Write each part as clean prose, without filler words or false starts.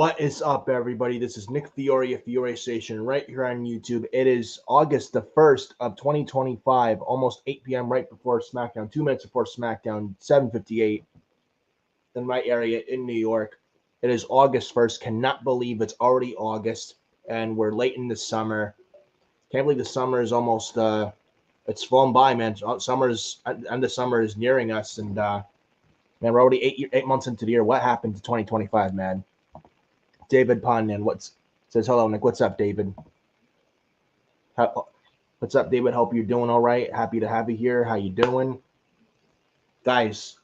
What is up, everybody? This is Nick Fiore of Fiore Station right here on YouTube. It is August the 1st of 2025, almost 8 p.m. right before Smackdown, 2 minutes before Smackdown, 7:58 in my area in New York. It is August 1st. Cannot believe it's already August, and we're late in the summer. Can't believe the summer is almost, it's flown by, man. End of summer is nearing us, and, man, we're already 8 months into the year. What happened to 2025, man? David Pondman says hello, Nick. What's up, David? What's up, David? Hope you're doing all right. Happy to have you here. How you doing, guys?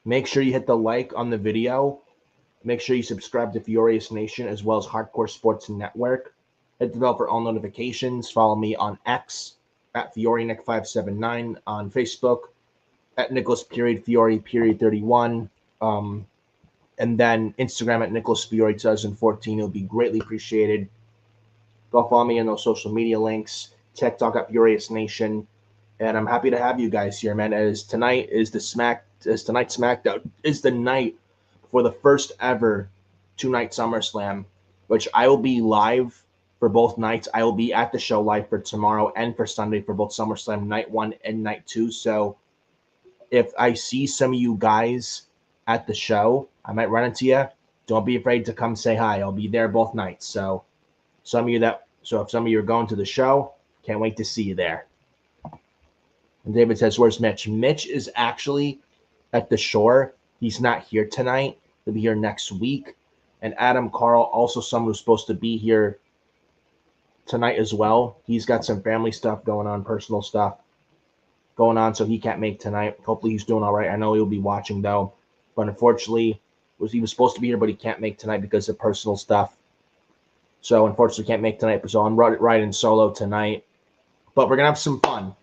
Make sure you hit the like on the video. Make sure you subscribe to Furious Nation as well as Hardcore Sports Network. Hit the bell for all notifications. Follow me on X at FioreNick579, on Facebook at Nicholas_Fiore_31. And then Instagram at Nicholas Fiore 2014. It'll be greatly appreciated. Go follow me on those social media links. TikTok at Furious Nation. And I'm happy to have you guys here, man. Tonight's Smackdown is the night for the first ever 2-night SummerSlam, which I will be live for both nights. I will be at the show live for tomorrow and for Sunday for both SummerSlam Night 1 and Night 2. So if I see some of you guys at the show, I might run into you. Don't be afraid to come say hi. I'll be there both nights. So if some of you are going to the show, can't wait to see you there. And David says, where's Mitch? Mitch is actually at the shore. He's not here tonight. He'll be here next week. And Adam Carl, also someone who's supposed to be here tonight as well. He's got some family stuff going on, personal stuff going on, so he can't make tonight. Hopefully he's doing all right. I know he'll be watching, though. But unfortunately, he was supposed to be here, but he can't make tonight because of personal stuff. So unfortunately, can't make tonight. So I'm riding solo tonight. But we're gonna have some fun.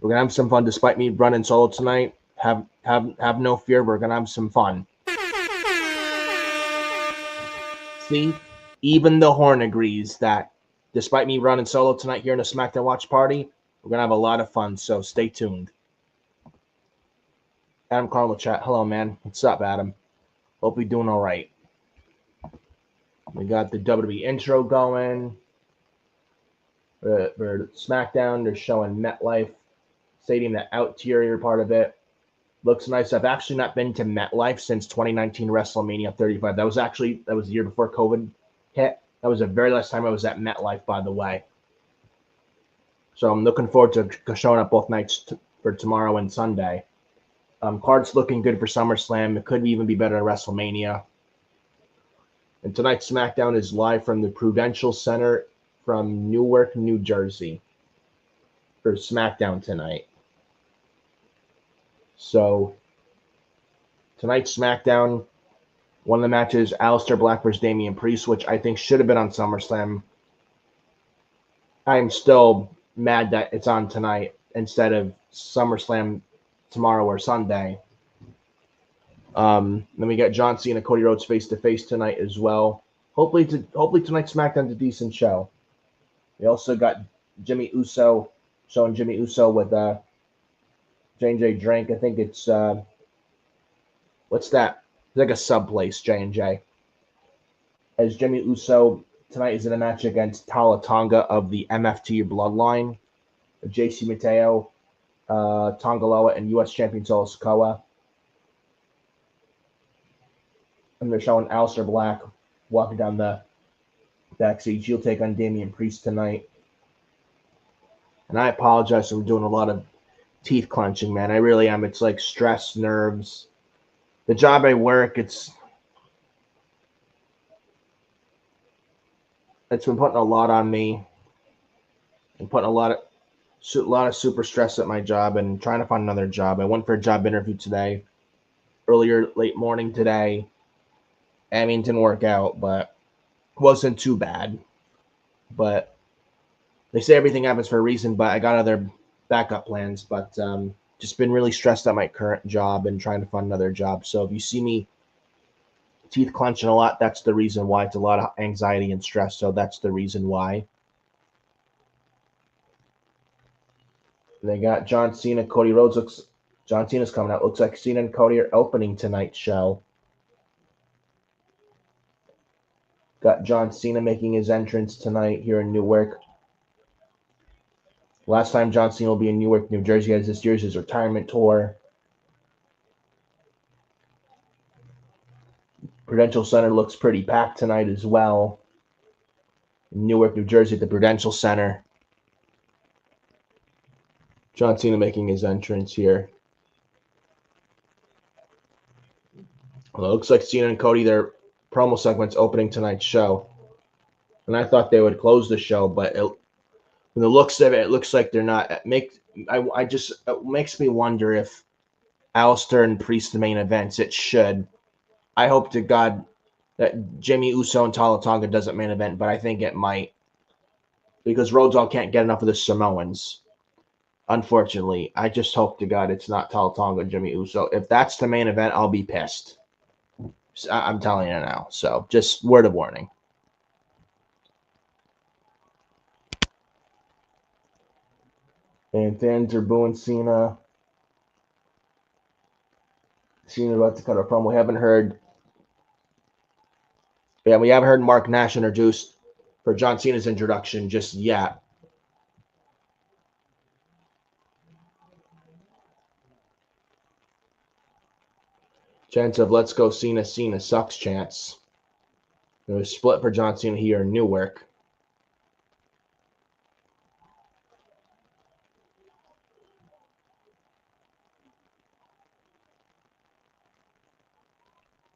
We're gonna have some fun, despite me running solo tonight. Have no fear. We're gonna have some fun. See, even the horn agrees that, despite me running solo tonight here in a Smackdown watch party, we're gonna have a lot of fun. So stay tuned. Adam Carl chat. Hello, man. What's up, Adam? Hope you're doing all right. We got the WWE intro going. For Smackdown, they're showing MetLife Stadium, the exterior part of it. Looks nice. I've actually not been to MetLife since 2019 WrestleMania 35. That was the year before COVID hit. That was the very last time I was at MetLife, by the way. So I'm looking forward to showing up both nights for tomorrow and Sunday. Card's looking good for SummerSlam. It could even be better at WrestleMania. And tonight's Smackdown is live from the Prudential Center from Newark, New Jersey for Smackdown tonight. So tonight's Smackdown, one of the matches, Aleister Black versus Damian Priest, which I think should have been on SummerSlam. I'm still mad that it's on tonight instead of SummerSlam tomorrow or Sunday. Then we got John Cena, Cody Rhodes face-to-face tonight as well. Hopefully tonight's SmackDown's a decent show. We also got Jimmy Uso, showing Jimmy Uso with J&J Drink. I think it's what's that? It's like a sub place, J&J. As Jimmy Uso tonight is in a match against Tala Tonga of the MFT Bloodline, JC Mateo, Tongaloa, and U.S. champion Solo Sikoa. And they're showing Aleister Black walking down the backstage. He'll take on Damian Priest tonight. And I apologize for doing a lot of teeth clenching, man. I really am. It's like stress, nerves. The job I work, it's been putting a lot on me and putting a lot of super stress at my job and trying to find another job. I went for a job interview today, late morning today. I mean, it didn't work out, but it wasn't too bad. But they say everything happens for a reason, but I got other backup plans. But just been really stressed at my current job and trying to find another job. So if you see me teeth clenching a lot, that's the reason why. It's a lot of anxiety and stress, so that's the reason why. They got John Cena, Cody Rhodes. John Cena's coming out. Looks like Cena and Cody are opening tonight's show. Got John Cena making his entrance tonight here in Newark. Last time John Cena will be in Newark, New Jersey, as this year's his retirement tour. Prudential Center looks pretty packed tonight as well. In Newark, New Jersey at the Prudential Center. John Cena making his entrance here. Well, it looks like Cena and Cody, their promo segment's opening tonight's show. And I thought they would close the show, but from the looks of it, it looks like they're not. It makes me wonder if Alistair and Priest the main events. It should. I hope to God that Jimmy Uso and Tala Tonga doesn't main event, but I think it might. Because Road Dogg can't get enough of the Samoans. Unfortunately, I just hope to God it's not Tala Tonga and Jimmy Uso. If that's the main event, I'll be pissed. I'm telling you now. So just word of warning. And fans are booing Cena. Cena's about to cut a promo. We haven't heard Mark Nash introduced for John Cena's introduction just yet. Chance of let's go Cena sucks chance. It was split for John Cena here in Newark.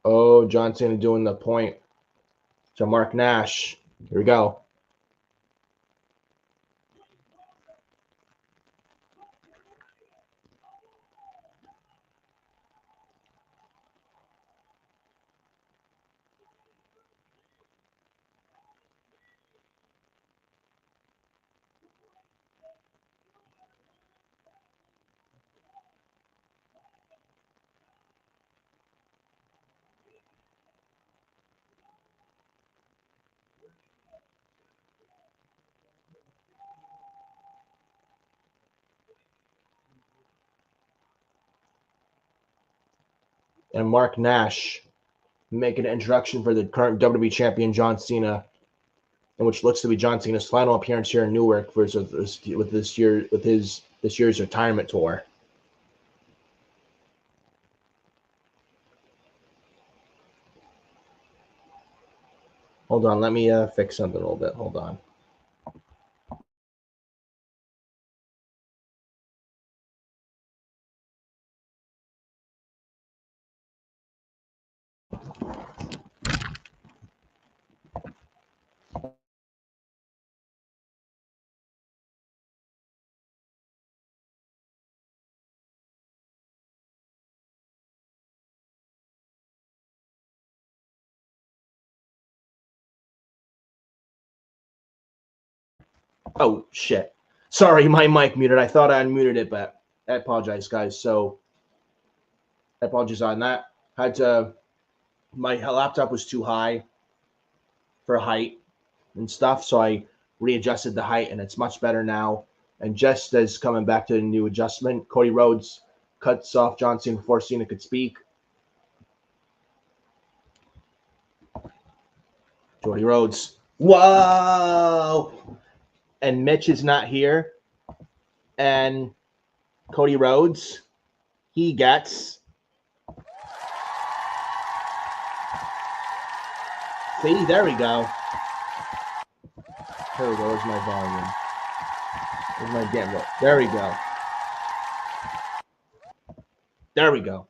Oh, John Cena doing the point to Mark Nash. Here we go. And Mark Nash making an introduction for the current WWE champion John Cena, and which looks to be John Cena's final appearance here in Newark with this year's retirement tour. Hold on, let me fix something a little bit. Hold on. Oh, shit. Sorry, my mic muted. I thought I unmuted it, but I apologize, guys. So, I apologize on that. My laptop was too high for height and stuff, so I readjusted the height, and it's much better now. And just as coming back to the new adjustment, Cody Rhodes cuts off John Cena before Cena could speak. Cody Rhodes. Whoa! And Mitch is not here. And Cody Rhodes, he gets. See, there we go. There we go. Where's my volume? Where's my damn? There we go. There we go.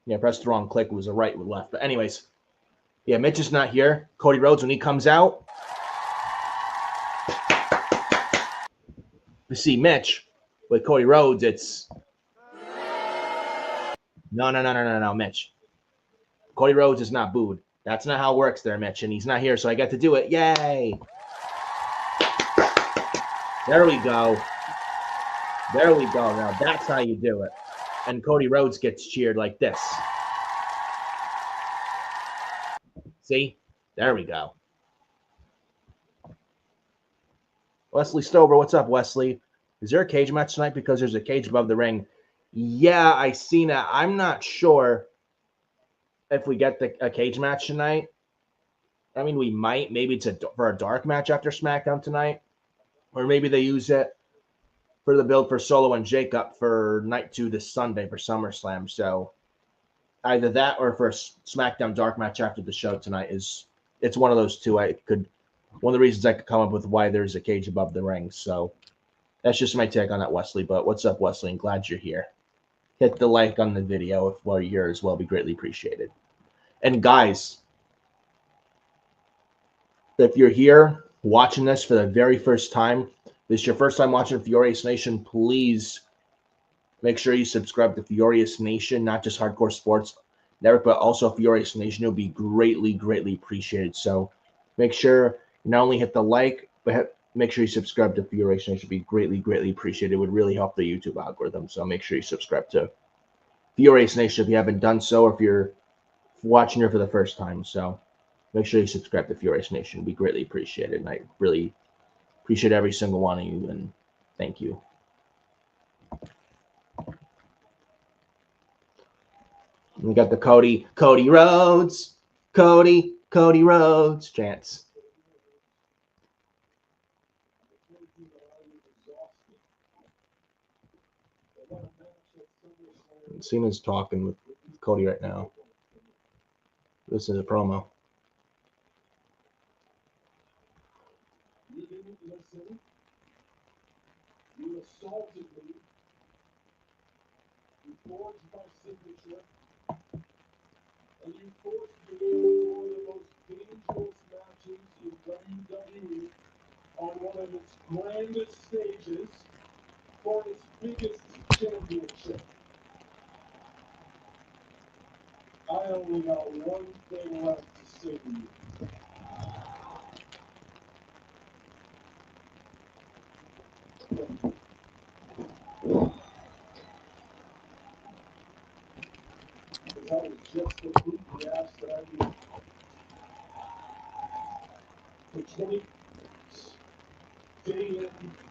Yeah, pressed the wrong click. It was a right with left. But anyways, yeah, Mitch is not here. Cody Rhodes, when he comes out, you see Mitch with Cody Rhodes, it's no, Mitch. Cody Rhodes is not booed. That's not how it works there, Mitch. And he's not here, so I get to do it. Yay! There we go. There we go. Now that's how you do it. And Cody Rhodes gets cheered like this. See? There we go. Wesley Stover, what's up, Wesley? Is there a cage match tonight? Because there's a cage above the ring. Yeah, I seen that. I'm not sure if we get a cage match tonight. I mean, we might. Maybe it's for a dark match after SmackDown tonight, or maybe they use it for the build for Solo and Jacob for night 2 this Sunday for SummerSlam. So either that or for a SmackDown dark match after the show tonight is it's one of those two. I could one of the reasons I could come up with why there's a cage above the ring. So that's just my take on that, Wesley. But what's up, Wesley? I'm glad you're here. Hit the like on the video if while you're here as well. Be greatly appreciated. And guys, if you're here watching this for the very first time, this is your first time watching Furious Nation, please make sure you subscribe to Furious Nation, not just Hardcore Sports Network, but also Furious Nation. It'll be greatly, greatly appreciated. So make sure you not only hit the like, but make sure you subscribe to Furious Nation. It'll be greatly, greatly appreciated. It would really help the YouTube algorithm. So make sure you subscribe to Furious Nation if you haven't done so, or if you're watching here for the first time. So make sure you subscribe to Furious Nation. It'd be greatly appreciated. And I really appreciate every single one of you. And thank you. We got the Cody Rhodes, Cody Rhodes chants. Cena's talking with Cody right now. This is a promo. You didn't listen. You assaulted me. You forged my signature. And you forced me into one of the most dangerous matches in WWE on one of its grandest stages for its biggest championship. I only got one thing left to say to you. That was just the proof the ass that I needed. For 20 years, day in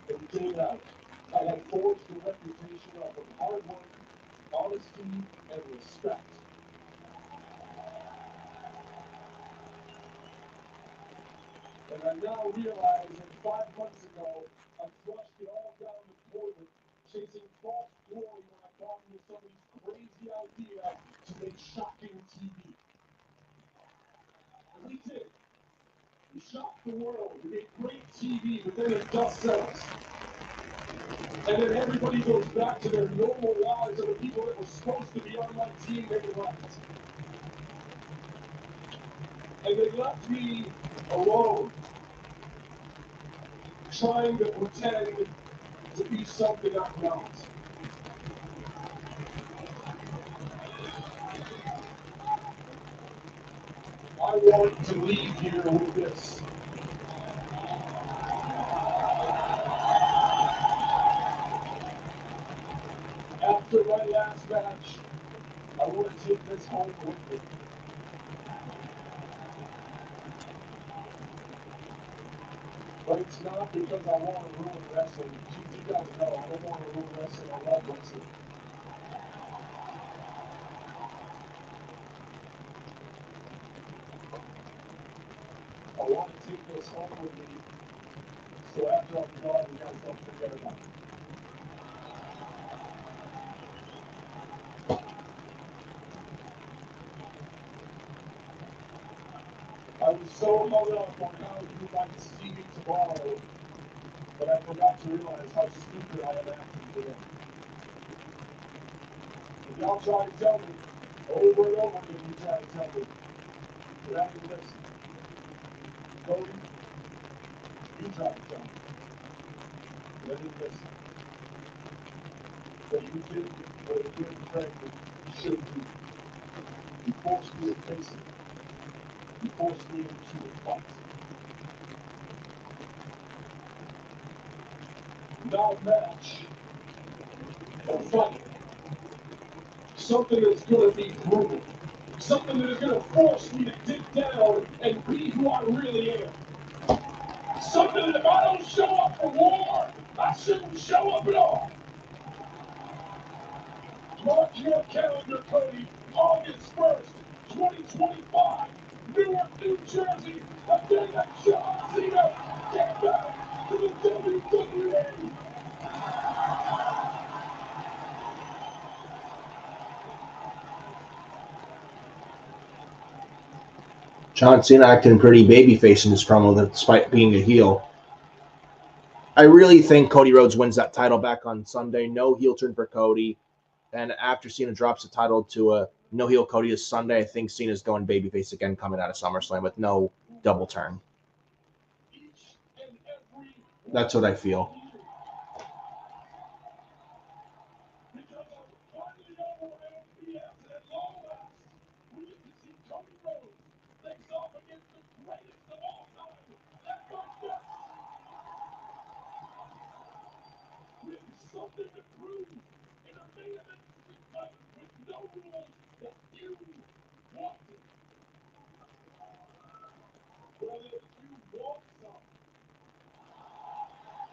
and day out, I had forged a reputation off of hard work, honesty, and respect. And I now realize that 5 months ago, I flushed it all down the toilet, chasing false glory when I bought into somebody's crazy idea to make shocking TV. And we did. We shocked the world. We made great TV, but then it dust settles. And then everybody goes back to their normal lives, and the people that were supposed to be on my team, they left. And they left me alone, trying to pretend to be something I'm not. I want to leave here with this. After my last match, I want to take this home with me. But it's not because I want to ruin wrestling. You guys know I don't want to ruin wrestling. I love wrestling. I want to take this home with me, so after I'm gone, you guys don't forget about it. I was so hung up on how you'd like to see me tomorrow, but I forgot to realize how stupid I am acting today. And y'all try to tell me, over and over again, you try to tell me, but I didn't listen. Cody, you try to tell me, but I didn't listen. But you did what a good friend should do. You forced me to face it. You forced me into a fight. Not a match, a fight. Something that's going to be brutal. Something that is going to force me to dig down and be who I really am. Something that if I don't show up for war, I shouldn't show up at all. Mark your calendar, Cody. August 1st, 2025. Newark, New Jersey. A day that John Cena came back to the WWE. John Cena acting pretty babyface in this promo, despite being a heel. I really think Cody Rhodes wins that title back on Sunday. No heel turn for Cody. And after Cena drops the title to a no heel Cody this Sunday, I think Cena's going babyface again coming out of SummerSlam with no double turn. That's what I feel. Something to prove in a main event with no rules that you wanted. Brother, you want some.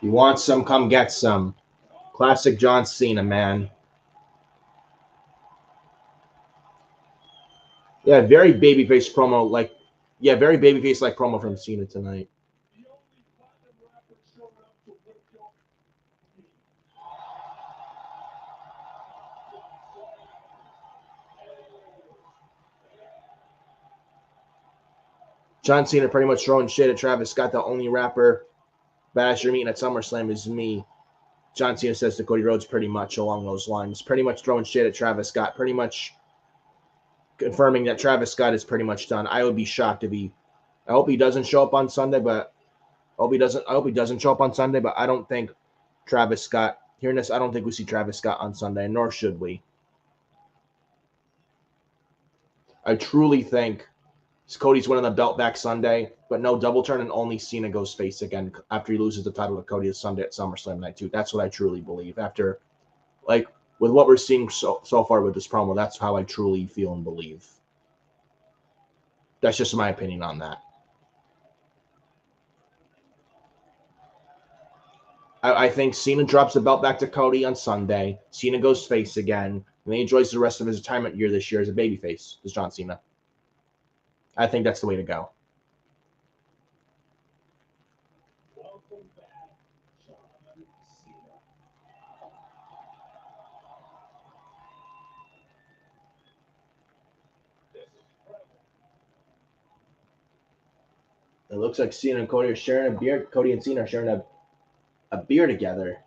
You want some, come get some. Classic John Cena, man. Yeah, very babyface promo, very babyface like promo from Cena tonight. The only platinum rapper showing up to whip your knee. John Cena pretty much throwing shit at Travis Scott. The only rapper bash you're meeting at SummerSlam is me. John Cena says to Cody Rhodes pretty much along those lines. Pretty much throwing shit at Travis Scott. Pretty much confirming that Travis Scott is pretty much done. I would be shocked if he. I hope he doesn't show up on Sunday, but I hope he doesn't show up on Sunday. But I don't think Travis Scott. Hearing this, I don't think we see Travis Scott on Sunday, nor should we. I truly think Cody's winning the belt back Sunday, but no double turn, and only Cena goes face again after he loses the title to Cody this Sunday at SummerSlam Night 2. That's what I truly believe. After, with what we're seeing so far with this promo, that's how I truly feel and believe. That's just my opinion on that. I think Cena drops the belt back to Cody on Sunday. Cena goes face again, and then he enjoys the rest of his retirement year this year as a babyface, as John Cena. I think that's the way to go. Welcome back, John Cena. This is incredible. It looks like Cena and Cody are sharing a beer. Cody and Cena are sharing a beer together.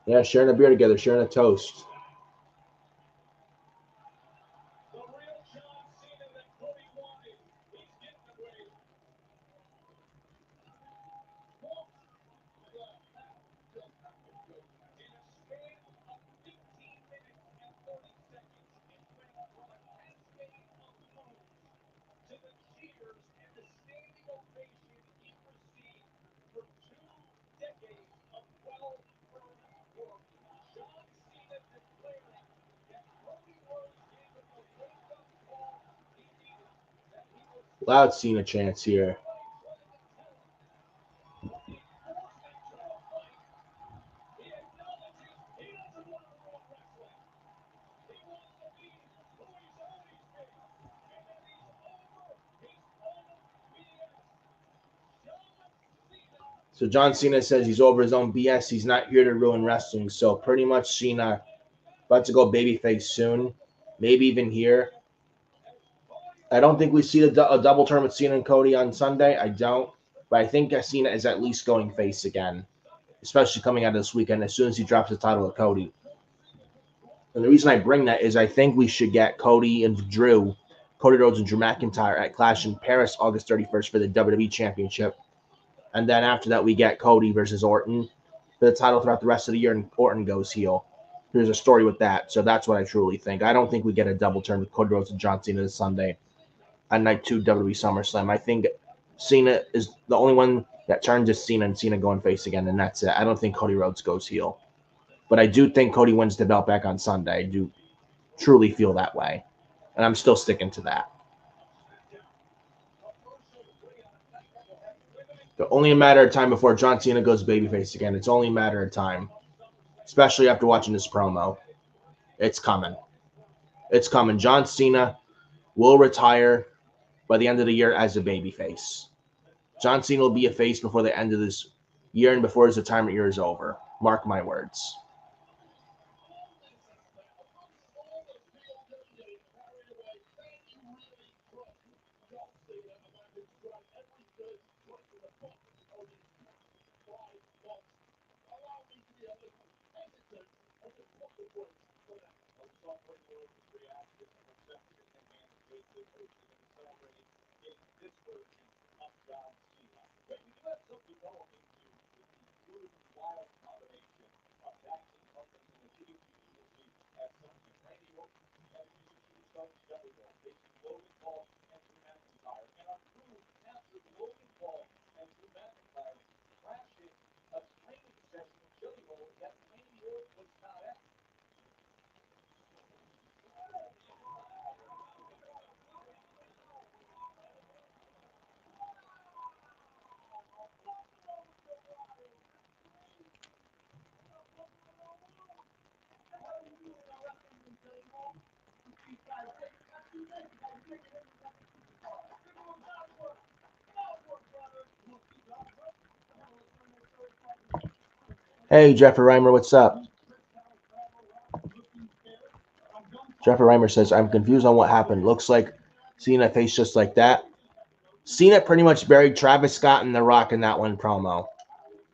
Yeah, sharing a beer together, sharing a toast. The real John Cena that Cody wanted. He's getting away. Just happened, Cody. In a span of 15 minutes and 30 seconds, it went from a cascade of blows to the cheers and the standing ovation he received for 2 decades of well-earned work. John Cena declaring that Cody Rhodes gave him the wake-up call he needed, that he was Loud Cena chants here. So John Cena says he's over his own BS. He's not here to ruin wrestling. So pretty much Cena about to go babyface soon. Maybe even here. I don't think we see a double turn with Cena and Cody on Sunday. I don't. But I think Cena is at least going face again, especially coming out of this weekend as soon as he drops the title to Cody. And the reason I bring that is I think we should get Cody Rhodes and Drew McIntyre at Clash in Paris August 31st for the WWE Championship. And then after that, we get Cody versus Orton for the title throughout the rest of the year, and Orton goes heel. There's a story with that. So that's what I truly think. I don't think we get a double turn with Cody Rhodes and John Cena this Sunday on Night 2 WWE SummerSlam. I think Cena is the only one that turns is Cena, and Cena going face again, and that's it. I don't think Cody Rhodes goes heel. But I do think Cody wins the belt back on Sunday. I do truly feel that way. And I'm still sticking to that. It's only a matter of time before John Cena goes babyface again. It's only a matter of time, especially after watching this promo. It's coming. It's coming. John Cena will retire by the end of the year as a babyface. John Cena will be a face before the end of this year and before his retirement year is over. Mark my words. Hey, Jeffrey Reimer, what's up? Jeffrey Reimer says, I'm confused on what happened. Looks like Cena face just like that. Cena pretty much buried Travis Scott and The Rock in that one promo.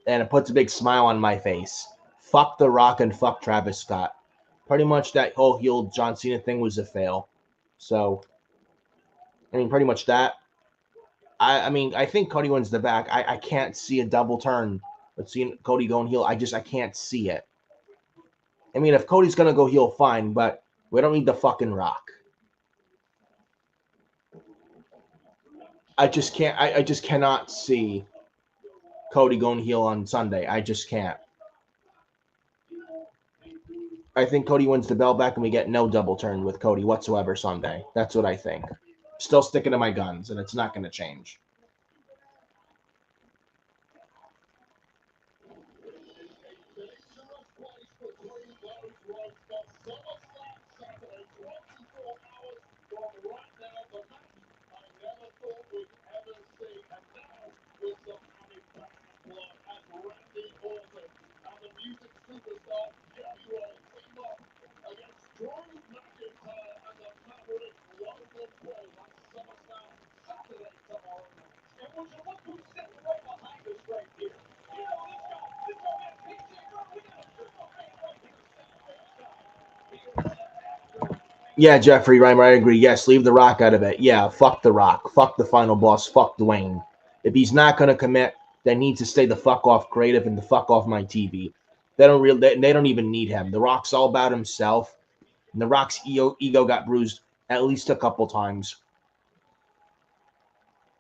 And it puts a big smile on my face. Fuck The Rock and fuck Travis Scott. Pretty much that whole heel John Cena thing was a fail. So, I mean, pretty much that. I mean, I think Cody wins the back. I can't see a double turn with seeing Cody going heel. I can't see it. I mean, if Cody's gonna go heel, fine, but we don't need the fucking Rock. I just can't. I just cannot see Cody going heel on Sunday. I just can't. I think Cody wins the belt back and we get no double turn with Cody whatsoever Sunday. That's what I think. Still sticking to my guns, and it's not going to change. Yeah, Jeffrey Reimer, I agree. Yes, leave The Rock out of it. Yeah, fuck The Rock. Fuck the final boss. Fuck Dwayne. If he's not going to commit, then he needs to stay the fuck off creative and the fuck off my TV. They don't even need him. The Rock's all about himself. And The Rock's ego got bruised at least a couple times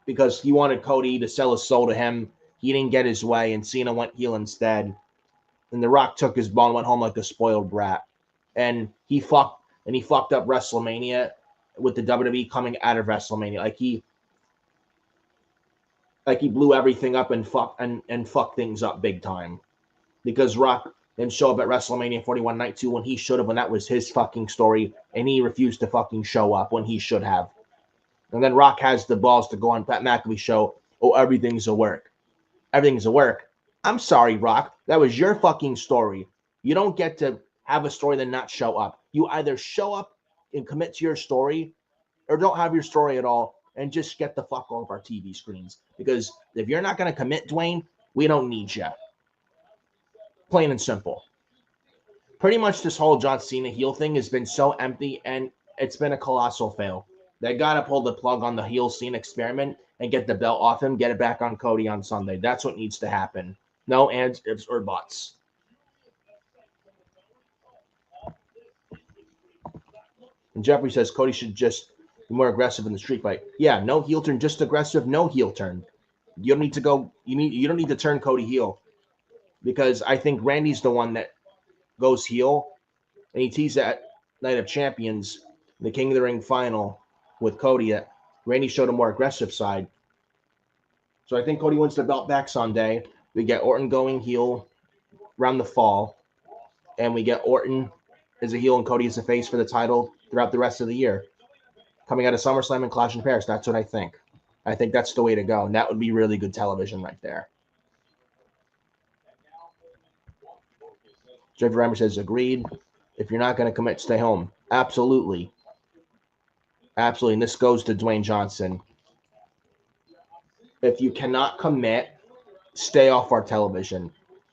because he wanted Cody to sell his soul to him. He didn't get his way, and Cena went heel instead. And The Rock took his ball and went home like a spoiled brat. And he fucked up WrestleMania with the WWE coming out of WrestleMania. Like he blew everything up and fucked things up big time. Because Rock didn't show up at WrestleMania 41 Night 2 when he should have, when that was his fucking story, and he refused to fucking show up when he should have. And then Rock has the balls to go on Pat McAfee's show, oh, everything's a work. Everything's a work. I'm sorry, Rock. That was your fucking story. You don't get to have a story then not show up. You either show up and commit to your story or don't have your story at all and just get the fuck off our TV screens. Because if you're not going to commit, Dwayne, we don't need you. Plain and simple. Pretty much this whole John Cena heel thing has been so empty and it's been a colossal fail. They got to pull the plug on the heel Cena experiment and get the belt off him, get it back on Cody on Sunday. That's what needs to happen. No ands, ifs, or buts. And Jeffrey says Cody should just be more aggressive in the street fight. Yeah, no heel turn, just aggressive, no heel turn. You don't need to go. You don't need to turn Cody heel because I think Randy's the one that goes heel, and he teased that Night of Champions, the King of the Ring final with Cody. That Randy showed a more aggressive side. So I think Cody wins the belt back Sunday. We get Orton going heel around the fall, and we get Orton as a heel and Cody as a face for the title throughout the rest of the year. Coming out of SummerSlam and Clash in Paris, that's what I think. I think that's the way to go, and that would be really good television right there. Jeffrey Reimer says, agreed. If you're not going to commit, stay home. Absolutely. Absolutely. And this goes to Dwayne Johnson. If you cannot commit, stay off our television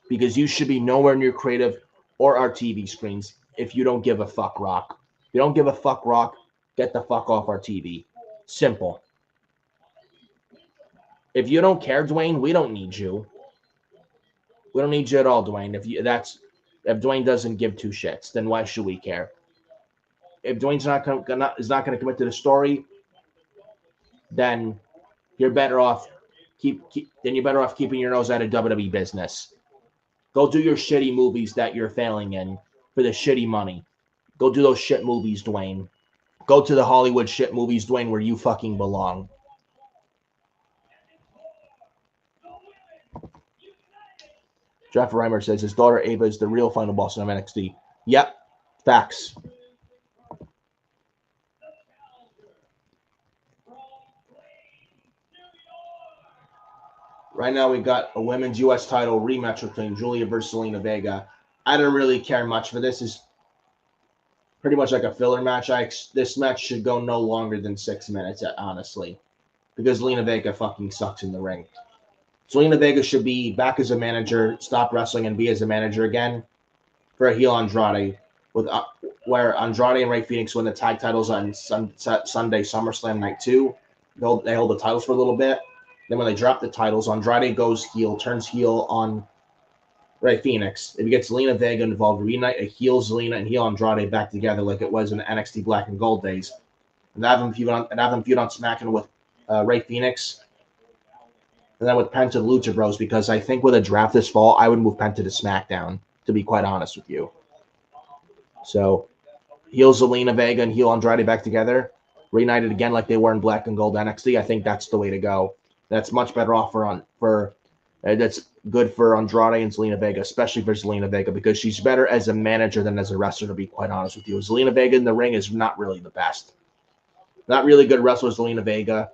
because you should be nowhere near creative or our TV screens if you don't give a fuck, Rock. If you don't give a fuck, Rock, get the fuck off our TV. Simple. If you don't care, Dwayne, we don't need you. We don't need you at all, Dwayne. If Dwayne doesn't give two shits, then why should we care? If Dwayne's not going to commit to the story, then you're better off keeping your nose out of WWE business. Go do your shitty movies that you're failing in for the shitty money. Go do those shit movies, Dwayne. Go to the Hollywood shit movies, Dwayne, where you fucking belong. Jeff Reimer says his daughter Ava is the real final boss of NXT. Yep, facts. Right now we got a women's U.S. title rematch between Julia versus Zelina Vega. I don't really care much for this. It's pretty much like a filler match. This match should go no longer than 6 minutes, honestly, because Zelina Vega fucking sucks in the ring. Zelina Vega should be back as a manager, stop wrestling, and be as a manager again for a heel Andrade, where Andrade and Rey Fenix win the tag titles on Sunday SummerSlam Night 2. They hold the titles for a little bit. Then when they drop the titles, Andrade goes heel, turns heel on Rey Fenix. If he gets Zelina Vega involved, reunite a heel Zelina and heel Andrade back together like it was in the NXT Black and Gold days, and have them feud on SmackDown with Rey Fenix. And then with Penta and Lucha Bros, because I think with a draft this fall, I would move Penta to SmackDown, to be quite honest with you. So, heel Zelina Vega and heel Andrade back together, reunited again like they were in Black and Gold NXT. I think that's the way to go. That's much better off that's good for Andrade and Zelina Vega, especially for Zelina Vega, because she's better as a manager than as a wrestler, to be quite honest with you. Zelina Vega in the ring is not really the best. Not really good wrestler, Zelina Vega.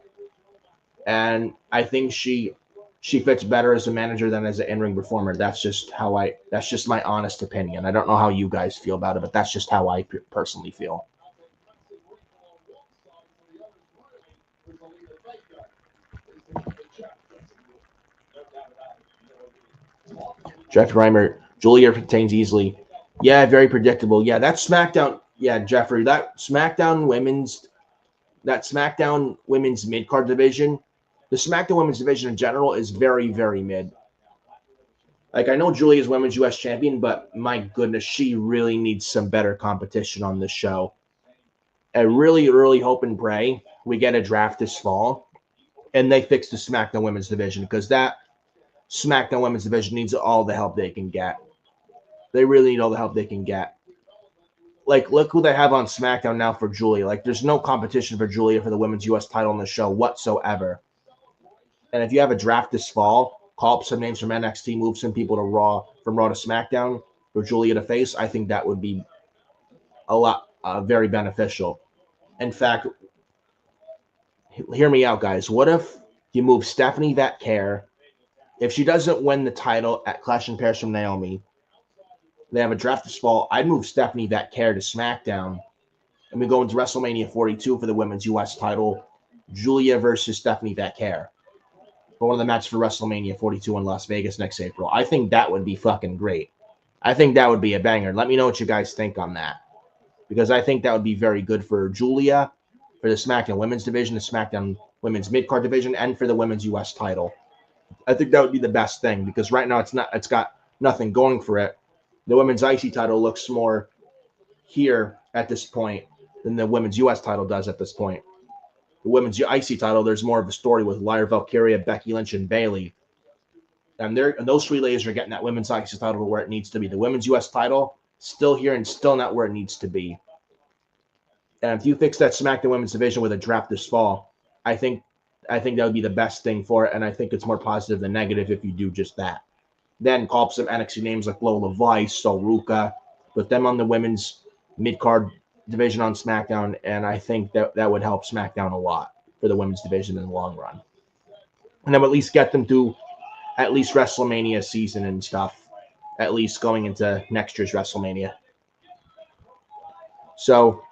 And I think she fits better as a manager than as an in-ring performer. That's just my honest opinion. I don't know how you guys feel about it, but that's just how I personally feel. Jeff Reimer, Julia retains easily. Yeah, very predictable. Yeah, that's SmackDown. Yeah, Jeffrey, that SmackDown women's mid-card division, the SmackDown women's division in general is very, very mid. Like, I know Julia's women's U.S. champion, but my goodness, she really needs some better competition on this show. I really, really hope and pray we get a draft this fall and they fix the SmackDown women's division, because that SmackDown women's division needs all the help they can get. They really need all the help they can get. Like, look who they have on SmackDown now for Julia. Like, there's no competition for Julia for the women's U.S. title on the show whatsoever. And if you have a draft this fall, call up some names from NXT, move some people to Raw, from Raw to SmackDown for Julia to face, I think that would be a lot, very beneficial. In fact, hear me out, guys. What if you move Stephanie Vatcare? If she doesn't win the title at Clash in Paris from Naomi, they have a draft this fall. I'd move Stephanie Vatcare to SmackDown, and we go into WrestleMania 42 for the women's U.S. title, Julia versus Stephanie Vatcare, for one of the matches for WrestleMania 42 in Las Vegas next April. I think that would be fucking great. I think that would be a banger. Let me know what you guys think on that, because I think that would be very good for Julia, for the SmackDown women's division, the SmackDown women's mid-card division, and for the women's U.S. title. I think that would be the best thing, because right now it's got nothing going for it. The women's IC title looks more here at this point than the women's U.S. title does at this point. The women's IC title, there's more of a story with Lyra Valkyria, Becky Lynch, and Bayley. And those three ladies are getting that women's IC title to where it needs to be. The women's U.S. title, still here and still not where it needs to be. And if you fix that SmackDown women's division with a draft this fall, I think I think that would be the best thing for it, and I think it's more positive than negative if you do just that. Then call up some NXT names like Lola Vice, Soruka, put them on the women's mid card division on SmackDown, and I think that would help SmackDown a lot for the women's division in the long run. And then at least get them through at least WrestleMania season and stuff, at least going into next year's WrestleMania. So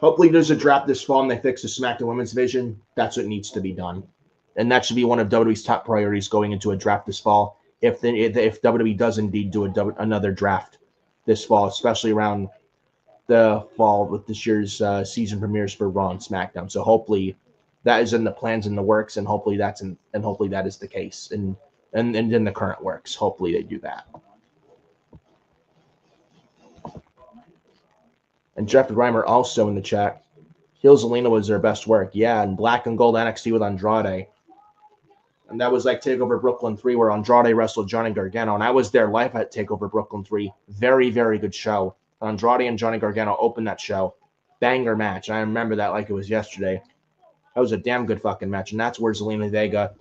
hopefully there's a draft this fall and they fix the SmackDown women's division. That's what needs to be done. And that should be one of WWE's top priorities going into a draft this fall. If WWE does indeed do another draft this fall, especially around the fall with this year's season premieres for Raw and SmackDown. So hopefully that is in the plans in the works, and hopefully that is the case, and in the current works. Hopefully they do that. And Jeff Reimer also in the chat. Heel Zelina was their best work. Yeah, and Black and Gold NXT with Andrade. And that was like TakeOver Brooklyn 3, where Andrade wrestled Johnny Gargano. And I was there live at TakeOver Brooklyn 3. Very, very good show. Andrade and Johnny Gargano opened that show. Banger match. I remember that like it was yesterday. That was a damn good fucking match. And that's where Zelina Vega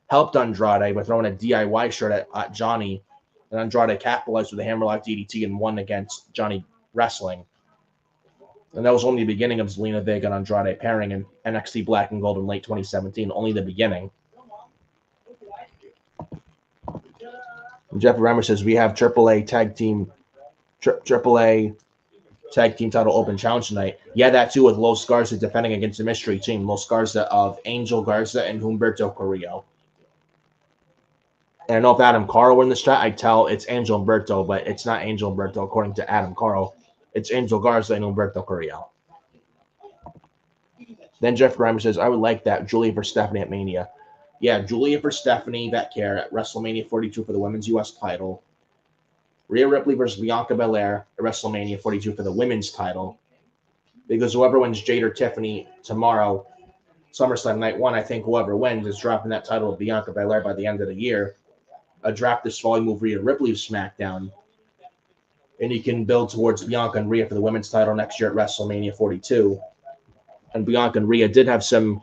helped Andrade by throwing a DIY shirt at Johnny. And Andrade capitalized with a hammerlock DDT and won against Johnny wrestling. And that was only the beginning of Zelina Vega and Andrade pairing in NXT Black and Gold in late 2017. Only the beginning. And Jeff Reimer says we have AAA tag team title open challenge tonight. Yeah, that too, with Los Garza defending against the mystery team. Los Garza of Angel Garza and Humberto Carrillo. And I know if Adam Carl were in this chat, I'd tell it's Angel Humberto, but it's not Angel Humberto according to Adam Carl. It's Angel Garza and Humberto Carrillo. Then Jeff Grimer says, I would like that. Julia for Stephanie at Mania. Yeah, Julia for Stephanie Batcare at WrestleMania 42 for the women's U.S. title. Rhea Ripley versus Bianca Belair at WrestleMania 42 for the women's title. Because whoever wins Jade or Tiffany tomorrow, SummerSlam Night 1, I think whoever wins is dropping that title of Bianca Belair by the end of the year. A draft this fall, you move Rhea Ripley to SmackDown. And you can build towards Bianca and Rhea for the women's title next year at WrestleMania 42. And Bianca and Rhea did have some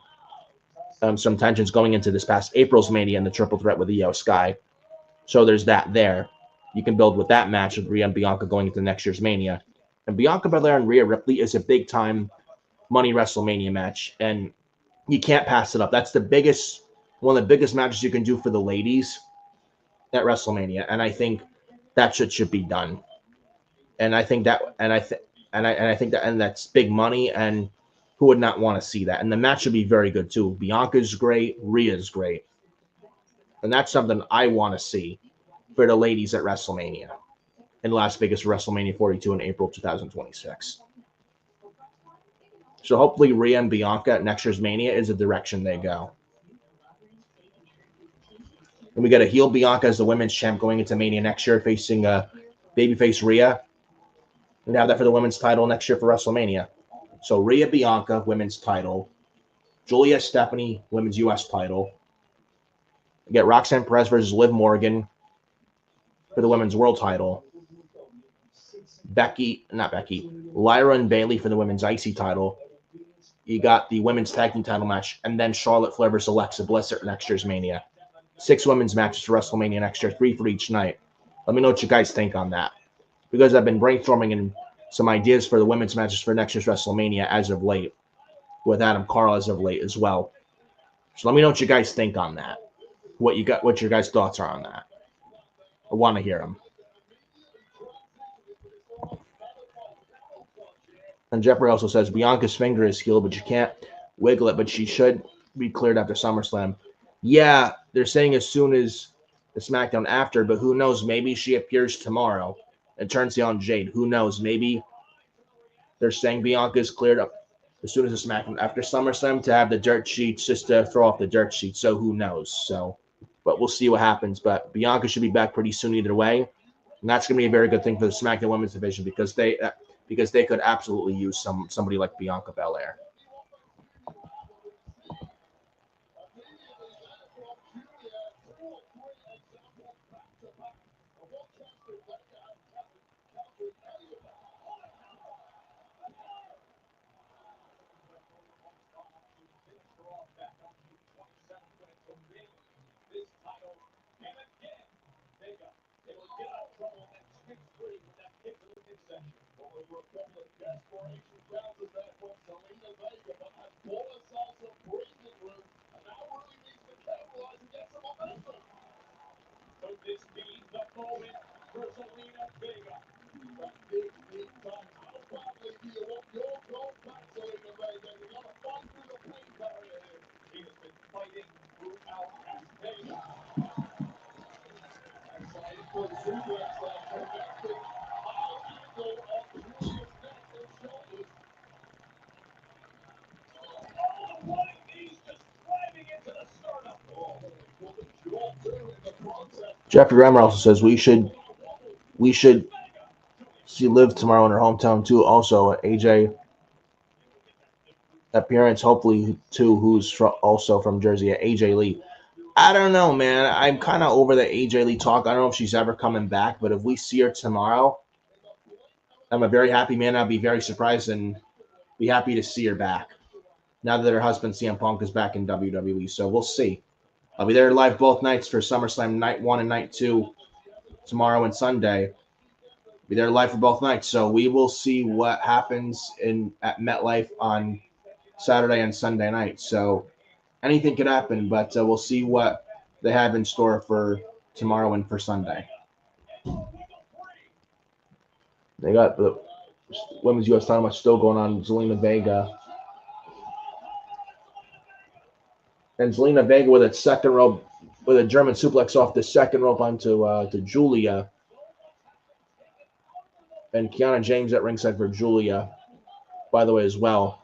tensions going into this past April's Mania and the triple threat with Io Sky. So there's that there. You can build with that match with Rhea and Bianca going into next year's Mania. And Bianca Belair and Rhea Ripley is a big-time money WrestleMania match. And you can't pass it up. That's one of the biggest matches you can do for the ladies at WrestleMania. And I think that should be done. And I think that, and I think that, and that's big money, and who would not want to see that? And the match should be very good too. Bianca's great, Rhea's great, and that's something I want to see for the ladies at WrestleMania in Las Vegas, WrestleMania 42 in April 2026. So hopefully Rhea and Bianca at next year's Mania is the direction they go. And we got a heel Bianca as the women's champ going into Mania next year, facing babyface Rhea. And have that for the women's title next year for WrestleMania. So Rhea Bianca, women's title. Julia Stephanie, women's U.S. title. We get Roxanne Perez versus Liv Morgan for the women's world title. Lyra and Bayley for the women's IC title. You got the women's tag team title match, and then Charlotte Flair versus Alexa Bliss at next year's Mania. 6 women's matches for WrestleMania next year, 3 for each night. Let me know what you guys think on that, because I've been brainstorming and some ideas for the women's matches for next year's WrestleMania as of late, with Adam Carl as of late as well. So let me know what you guys think on that. What your guys' thoughts are on that. I want to hear them. And Jeffrey also says Bianca's finger is healed, but you can't wiggle it, but she should be cleared after SummerSlam. Yeah, they're saying as soon as the SmackDown after, but who knows? Maybe she appears tomorrow and turns on Jade. Who knows? Maybe they're saying Bianca's cleared up as soon as the SmackDown after SummerSlam to have the dirt sheets, just to throw off the dirt sheets. So who knows? So, but we'll see what happens. But Bianca should be back pretty soon either way, and that's going to be a very good thing for the SmackDown Women's Division because they could absolutely use somebody like Bianca Belair. Jeffrey Reimer also says we should see Liv tomorrow in her hometown too. Also, AJ appearance, hopefully too, who's also from Jersey, AJ Lee. I don't know, man. I'm kind of over the AJ Lee talk. I don't know if she's ever coming back, but if we see her tomorrow, I'm a very happy man. I'll be very surprised and be happy to see her back now that her husband CM Punk is back in WWE. So we'll see. I'll be there live both nights for SummerSlam night 1 and night 2 tomorrow and Sunday. Be there live for both nights. So we will see what happens at MetLife on Saturday and Sunday night. So anything could happen, but we'll see what they have in store for tomorrow and for Sunday. They got the women's U.S. title match still going on. Zelina Vega. And Zelina Vega with a second rope, with a German suplex off the second rope onto to Julia. And Kiana James at ringside for Julia, by the way, as well.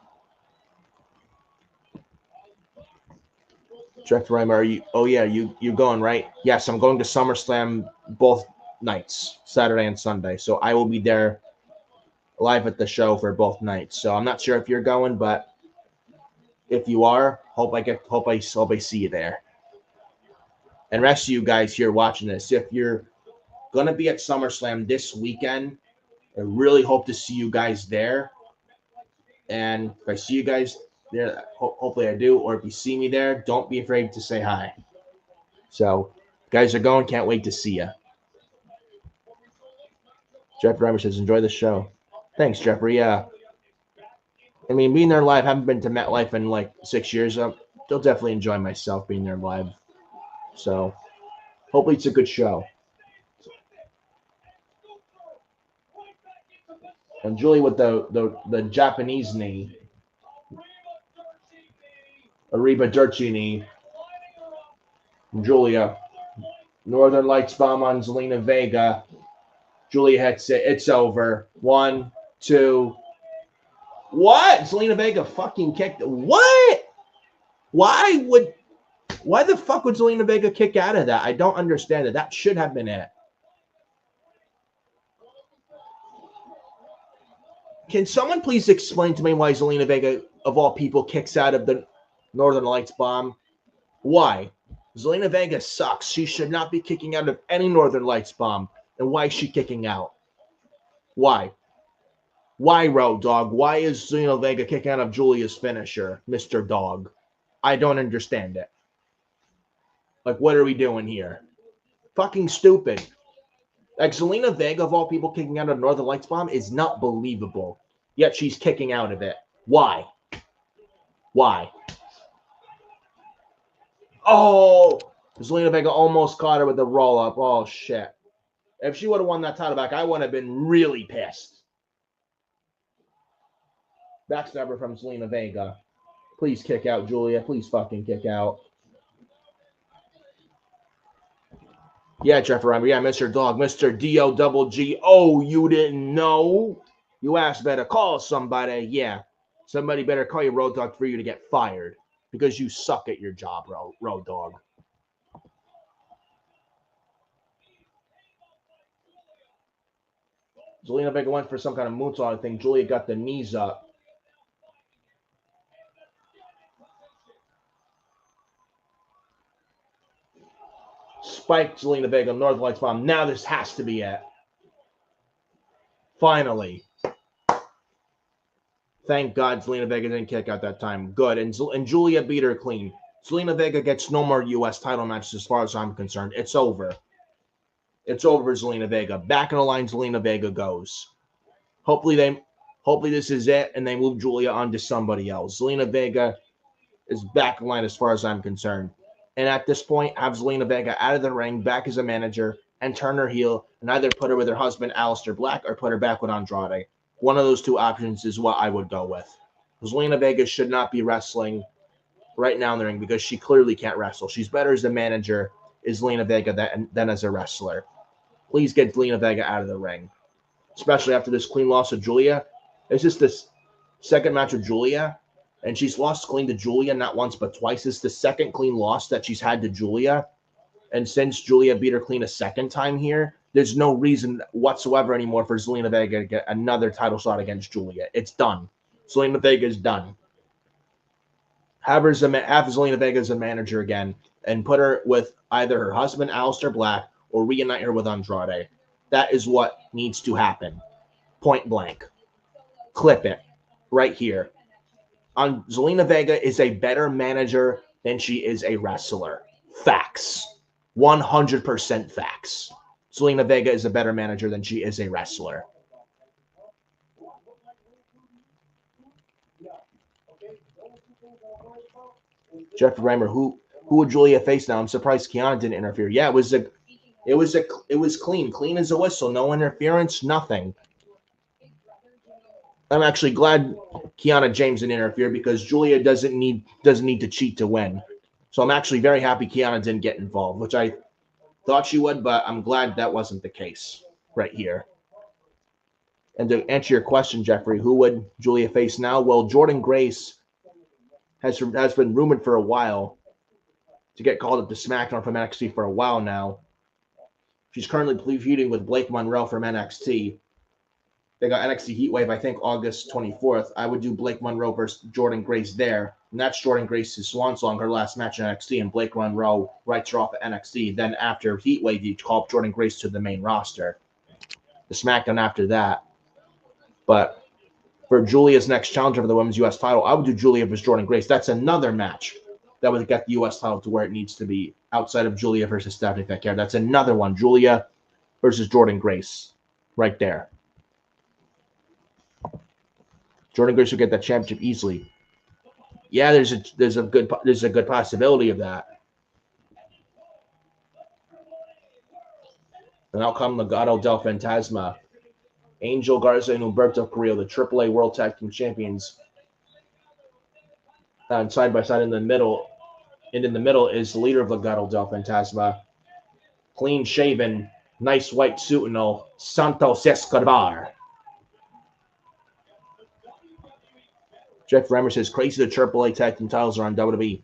Director Reimer, are you? Oh yeah, you going, right? Yes, I'm going to SummerSlam both nights, Saturday and Sunday. So I will be there live at the show for both nights. So I'm not sure if you're going, but if you are, hope I see you there. And rest of you guys here watching this, if you're gonna be at SummerSlam this weekend, I really hope to see you guys there. And if I see you guys there, hopefully I do, or if you see me there, don't be afraid to say hi. So, guys are going, can't wait to see you. Jeffrey Reimer says, enjoy the show. Thanks, Jeffrey. Yeah. I mean, being there live, haven't been to MetLife in like 6 years. Still definitely enjoy myself being there live. So, hopefully it's a good show. And Julie with the Japanese knee. Ariba Dirty knee. Julia. Northern Lights bomb on Zelina Vega. Julia hits it. It's over. 1, 2. What? Zelina Vega fucking kicked. What? Why the fuck would Zelina Vega kick out of that? I don't understand it. That should have been it. Can someone please explain to me why Zelina Vega, of all people, kicks out of the Northern Lights bomb? Why? Zelina Vega sucks. She should not be kicking out of any Northern Lights bomb. And why is she kicking out? Why? Why, Road Dog? Why is Zelina Vega kicking out of Julia's finisher, Mr. Dog? I don't understand it. Like, what are we doing here? Fucking stupid. Like, Zelina Vega, of all people, kicking out of Northern Lights bomb is not believable. Yet she's kicking out of it. Why? Why? Oh! Zelina Vega almost caught her with a roll-up. Oh, shit. If she would have won that title back, I would have been really pissed. Backstabber from Zelina Vega. Please kick out, Julia. Please fucking kick out. Yeah, Jeffrey Reimer. Yeah, Mr. Dog. Mr. D-O-double-G. Oh, you didn't know? You asked better call somebody. Yeah. Somebody better call you Road Dog for you to get fired. Because you suck at your job, Road Dog. Zelina Vega went for some kind of moonsault thing. Julia got the knees up. Spiked Zelina Vega, Northern Lights bomb. Now this has to be it. Finally. Thank God Zelina Vega didn't kick out that time. Good. And Julia beat her clean. Zelina Vega gets no more U.S. title matches as far as I'm concerned. It's over. It's over, Zelina Vega. Back in the line, Zelina Vega goes. Hopefully this is it, and they move Julia on to somebody else. Zelina Vega is back in line as far as I'm concerned. And at this point, have Zelina Vega out of the ring, back as a manager, and turn her heel, and either put her with her husband, Aleister Black, or put her back with Andrade. One of those two options is what I would go with. Zelina Vega should not be wrestling right now in the ring because she clearly can't wrestle. She's better as a manager, is Zelina Vega, than as a wrestler. Please get Zelina Vega out of the ring, especially after this clean loss of Julia. It's just this second match with Julia, and she's lost clean to Julia not once but twice. It's the second clean loss that she's had to Julia. And since Julia beat her clean a second time here, there's no reason whatsoever anymore for Zelina Vega to get another title shot against Julia. It's done. Zelina Vega is done. Have Zelina Vega as a manager again and put her with either her husband, Aleister Black, or reunite her with Andrade. That is what needs to happen. Point blank. Clip it right here. Zelina Vega is a better manager than she is a wrestler. Facts. 100% facts. Zelina Vega is a better manager than she is a wrestler. Jeffrey Reimer, who would Julia face now? I'm surprised Kiana didn't interfere. Yeah, it was clean as a whistle, no interference, nothing. I'm actually glad Kiana James didn't interfere because Julia doesn't need to cheat to win. So I'm actually very happy Kiana didn't get involved, which I thought she would, but I'm glad that wasn't the case right here. And to answer your question, Jeffrey, who would Julia face now? Well, Jordynne Grace has been rumored for a while to get called up to SmackDown from NXT for a while now. She's currently feuding with Blake Monroe from NXT. They got NXT Heatwave, I think, August 24th. I would do Blake Monroe versus Jordynne Grace there. And that's Jordynne Grace's swan song, her last match in NXT, and Blake Monroe writes her off at NXT. Then after Heatwave, you call up Jordynne Grace to the main roster. The SmackDown after that. But for Julia's next challenger for the women's U.S. title, I would do Julia versus Jordynne Grace. That's another match that would get the U.S. title to where it needs to be outside of Julia versus Stephanie Fekir. That's another one. Julia versus Jordynne Grace right there. Jordynne Grace will get that championship easily. Yeah, there's a good possibility of that. And out come Legado del Fantasma. Angel Garza and Humberto Carrillo, the AAA World Tag Team Champions. And side by side in the middle. And in the middle is the leader of Legado del Fantasma. Clean shaven, nice white suit and all. Santos Escobar. Jeff Remmer says, crazy the AAA Tag Team titles are on WWE.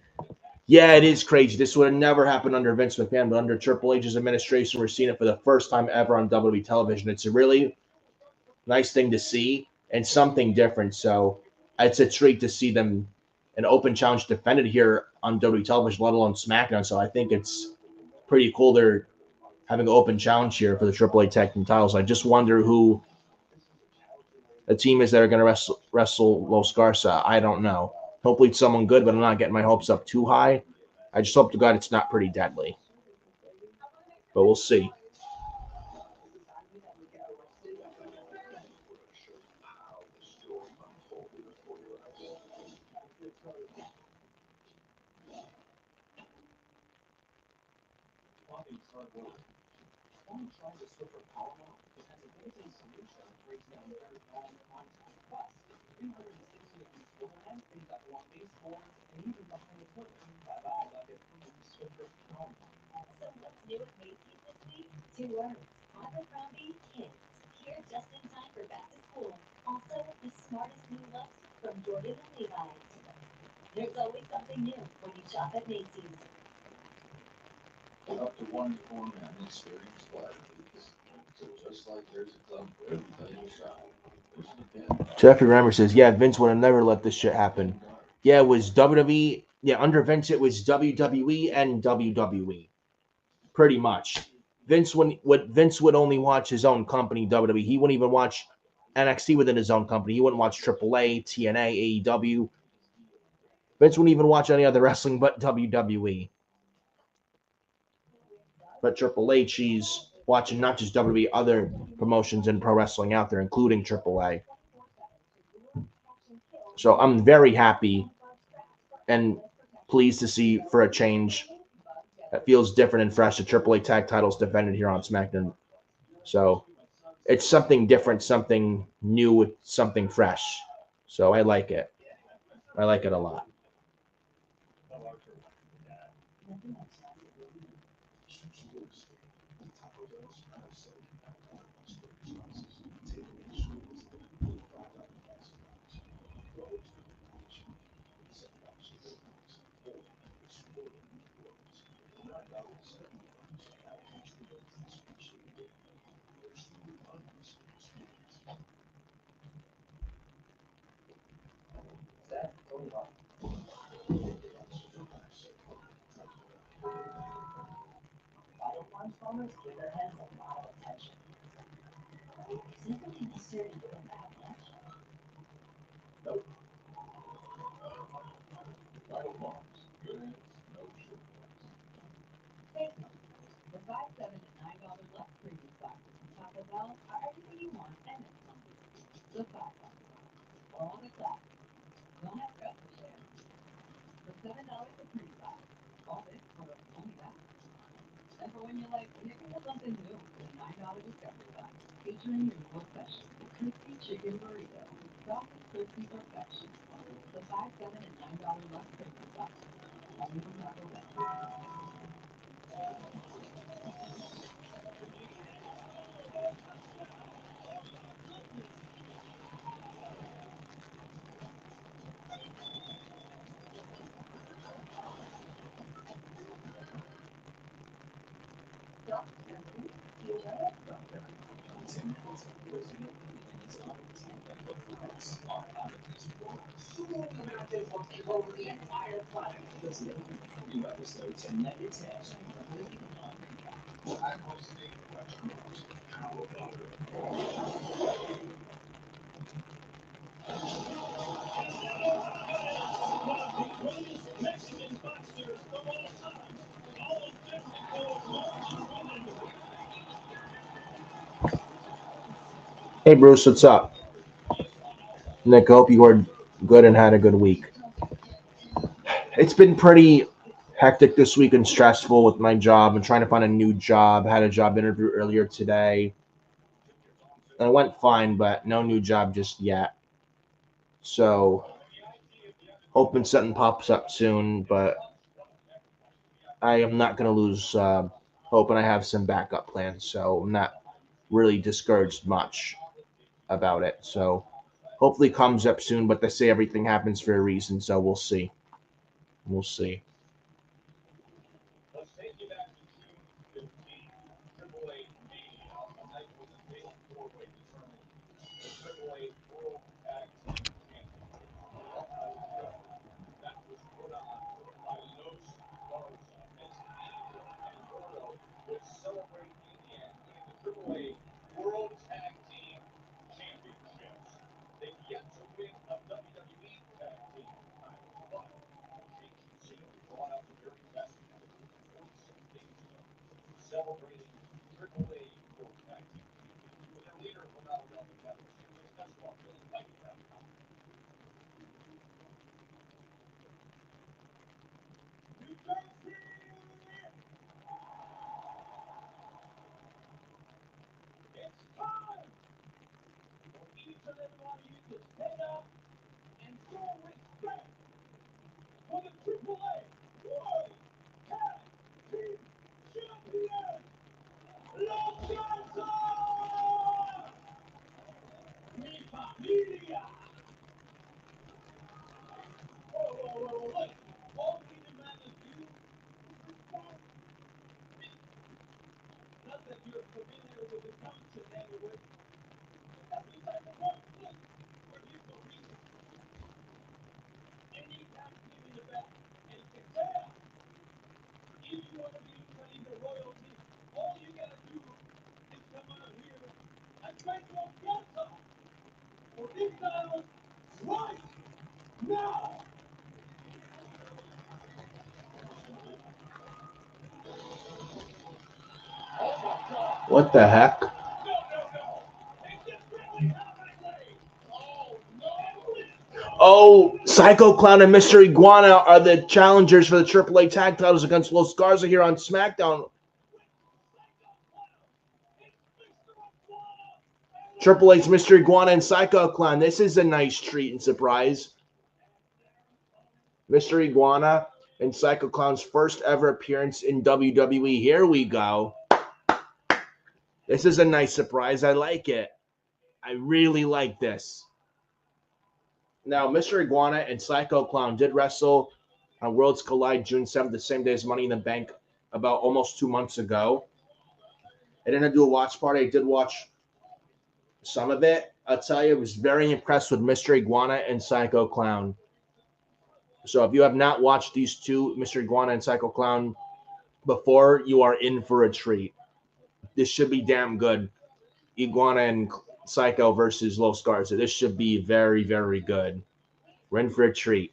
Yeah, it is crazy. This would have never happened under Vince McMahon, but under Triple H's administration, we're seeing it for the first time ever on WWE television. It's a really nice thing to see and something different. So it's a treat to see them an open challenge defended here on WWE television, let alone SmackDown. So I think it's pretty cool they're having an open challenge here for the AAA Tag Team titles. I just wonder who the team is that are going to wrestle Los Garza. I don't know. Hopefully it's someone good, but I'm not getting my hopes up too high. I just hope to God it's not Pretty Deadly. But we'll see. Two words, Abercrombie Kids. Here just in time for back to school. Also, the smartest new looks from Jordan and Levi. There's always something new when you shop at Macy's. Up to one format experience qualities. So just like there's a club for every type of shop, there's an academy. Jeffrey Rammer says, yeah, Vince would have never let this shit happen. Yeah, it was WWE. Yeah, under Vince, it was WWE and WWE. Pretty much. Vince would only watch his own company, WWE. He wouldn't even watch NXT within his own company. He wouldn't watch AAA, TNA, AEW. Vince wouldn't even watch any other wrestling but WWE. But Triple H, he's watching not just WWE, other promotions in pro wrestling out there, including AAA. So I'm very happy and pleased to see for a change that feels different and fresh. The AAA tag titles defended here on SmackDown. So it's something different, something new, something fresh. So I like it. I like it a lot. Performers give their heads a lot of attention. Is it really necessary to put that much? Nope. Vital Farms. Good eggs, no sugar. Take them. For $5, $7, and $9 left premium boxes from Taco Bell are everything you want and then some. The $5 box. All the classics. Don't have stress to share. For $7 a premium box. All this for only that. And for when you're like, maybe for something new, the $9 discovery box. Featuring your more special crispy chicken burrito. Soft and crispy perfection. The $5, $7, and $9 left premium box. Only from Taco Bell. So, you enjoy it? The entire product. New episodes and never text. One of the greatest Mexican boxers of all time. All of Mexico's largest women. Hey, Bruce, what's up? Nick, I hope you are good and had a good week. It's been pretty hectic this week and stressful with my job. I'm trying to find a new job. Had a job interview earlier today. And it went fine, but no new job just yet. So, hoping something pops up soon, but I am not going to lose hope, and I have some backup plans. So, I'm not really discouraged much about it. So, hopefully comes up soon, but they say everything happens for a reason, so we'll see. We'll see. Let's take you back to June 15th. Triple A Mania, a night when the big four-way determined the Triple A World Tag Team Championship. That was put on by Los Garza as Angel and Gordo would celebrate Mania and winning the Triple A World Tag Team Championships. They've yet to win a WWE Tag Team title, but JTC brought out the very best in them 47 days ago, celebrating Triple A World Tag Team Champions with their leader from out of the Netherlands. That's what Billy Knight had. New Jersey! It's time for each and every one of you to stand up and show respect for the Triple A World Tag Team Champions, Los Garza! Mi familia! Whoa, wait. All we demand of you is respect. Not that you're familiar with the township neighborhood. That's the type of work. Look, we're here for a reason. Any Thanksgiving event, and que sea, if you want to be trained to royalty, all you gotta do is come out here and thank Los Garza for these titles right now. What the heck? No. Is this really happening? Oh, no. Oh, Psycho Clown and Mr. Iguana are the challengers for the AAA tag titles against Los Garza here on Smackdown. Triple H's Mr. Iguana and Psycho Clown. This is a nice treat and surprise. Mr. Iguana and Psycho Clown's first ever appearance in WWE. Here we go. This is a nice surprise. I like it. I really like this. Now, Mr. Iguana and Psycho Clown did wrestle on Worlds Collide June 7th, the same day as Money in the Bank, about almost 2 months ago. I didn't do a watch party. I did watch some of it. I'll tell you, I was very impressed with Mr. Iguana and Psycho Clown. So if you have not watched these two, Mr. Iguana and Psycho Clown, before, you are in for a treat. This should be damn good. Iguana and Psycho versus Los Garza. This should be very, very good. We're in for a treat.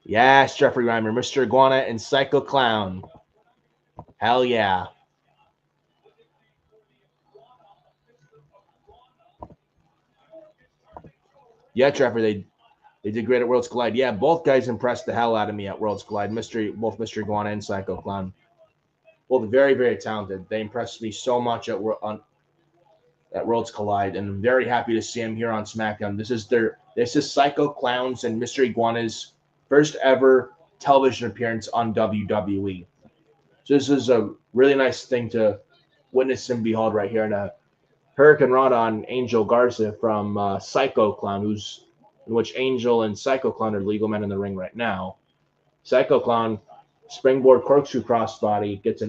Yes, Jeffrey Reimer, Mr. Iguana and Psycho Clown. Hell yeah. Yeah, Trevor, they did great at Worlds Collide. Yeah, both guys impressed the hell out of me at Worlds Collide. Both Mr. Iguana and Psycho Clown. Both very, very talented. They impressed me so much at Worlds Collide, and I'm very happy to see him here on SmackDown. This is Psycho Clown's and Mr. Iguana's first ever television appearance on WWE. So this is a really nice thing to witness and behold right here. And Hurricane Rod on Angel Garza from Psycho Clown, in which Angel and Psycho Clown are legal men in the ring right now. Psycho Clown springboard corkscrew crossbody gets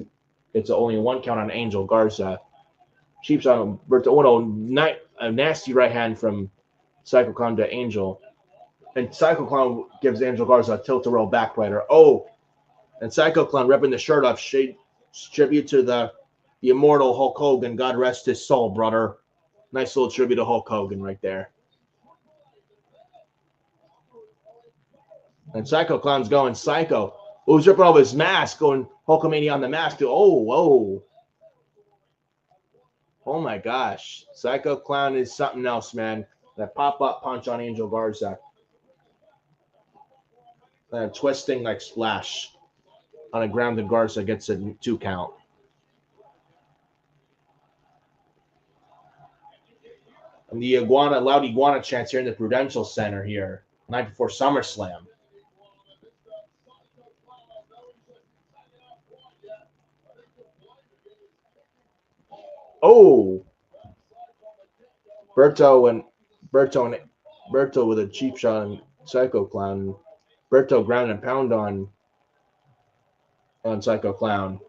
only one count on Angel Garza. Cheap shot on Berto. A nasty right hand from Psycho Clown to Angel. And Psycho Clown gives Angel Garza a tilt-a-roll backbiter. Oh, and Psycho Clown ripping the shirt off. Tribute to the immortal Hulk Hogan. God rest his soul, brother. Nice little tribute to Hulk Hogan right there. And Psycho Clown's going psycho. Oh, he's ripping off his mask, going Hulkamania on the mask. Oh, whoa. Oh my gosh. Psycho Clown is something else, man. That pop-up punch on Angel Garza. That twisting like splash on a grounded Garza gets a 2 count. And the loud iguana chants here in the Prudential Center here, night before SummerSlam. Oh, Berto with a cheap shot on Psycho Clown. Berto ground and pound on Psycho Clown.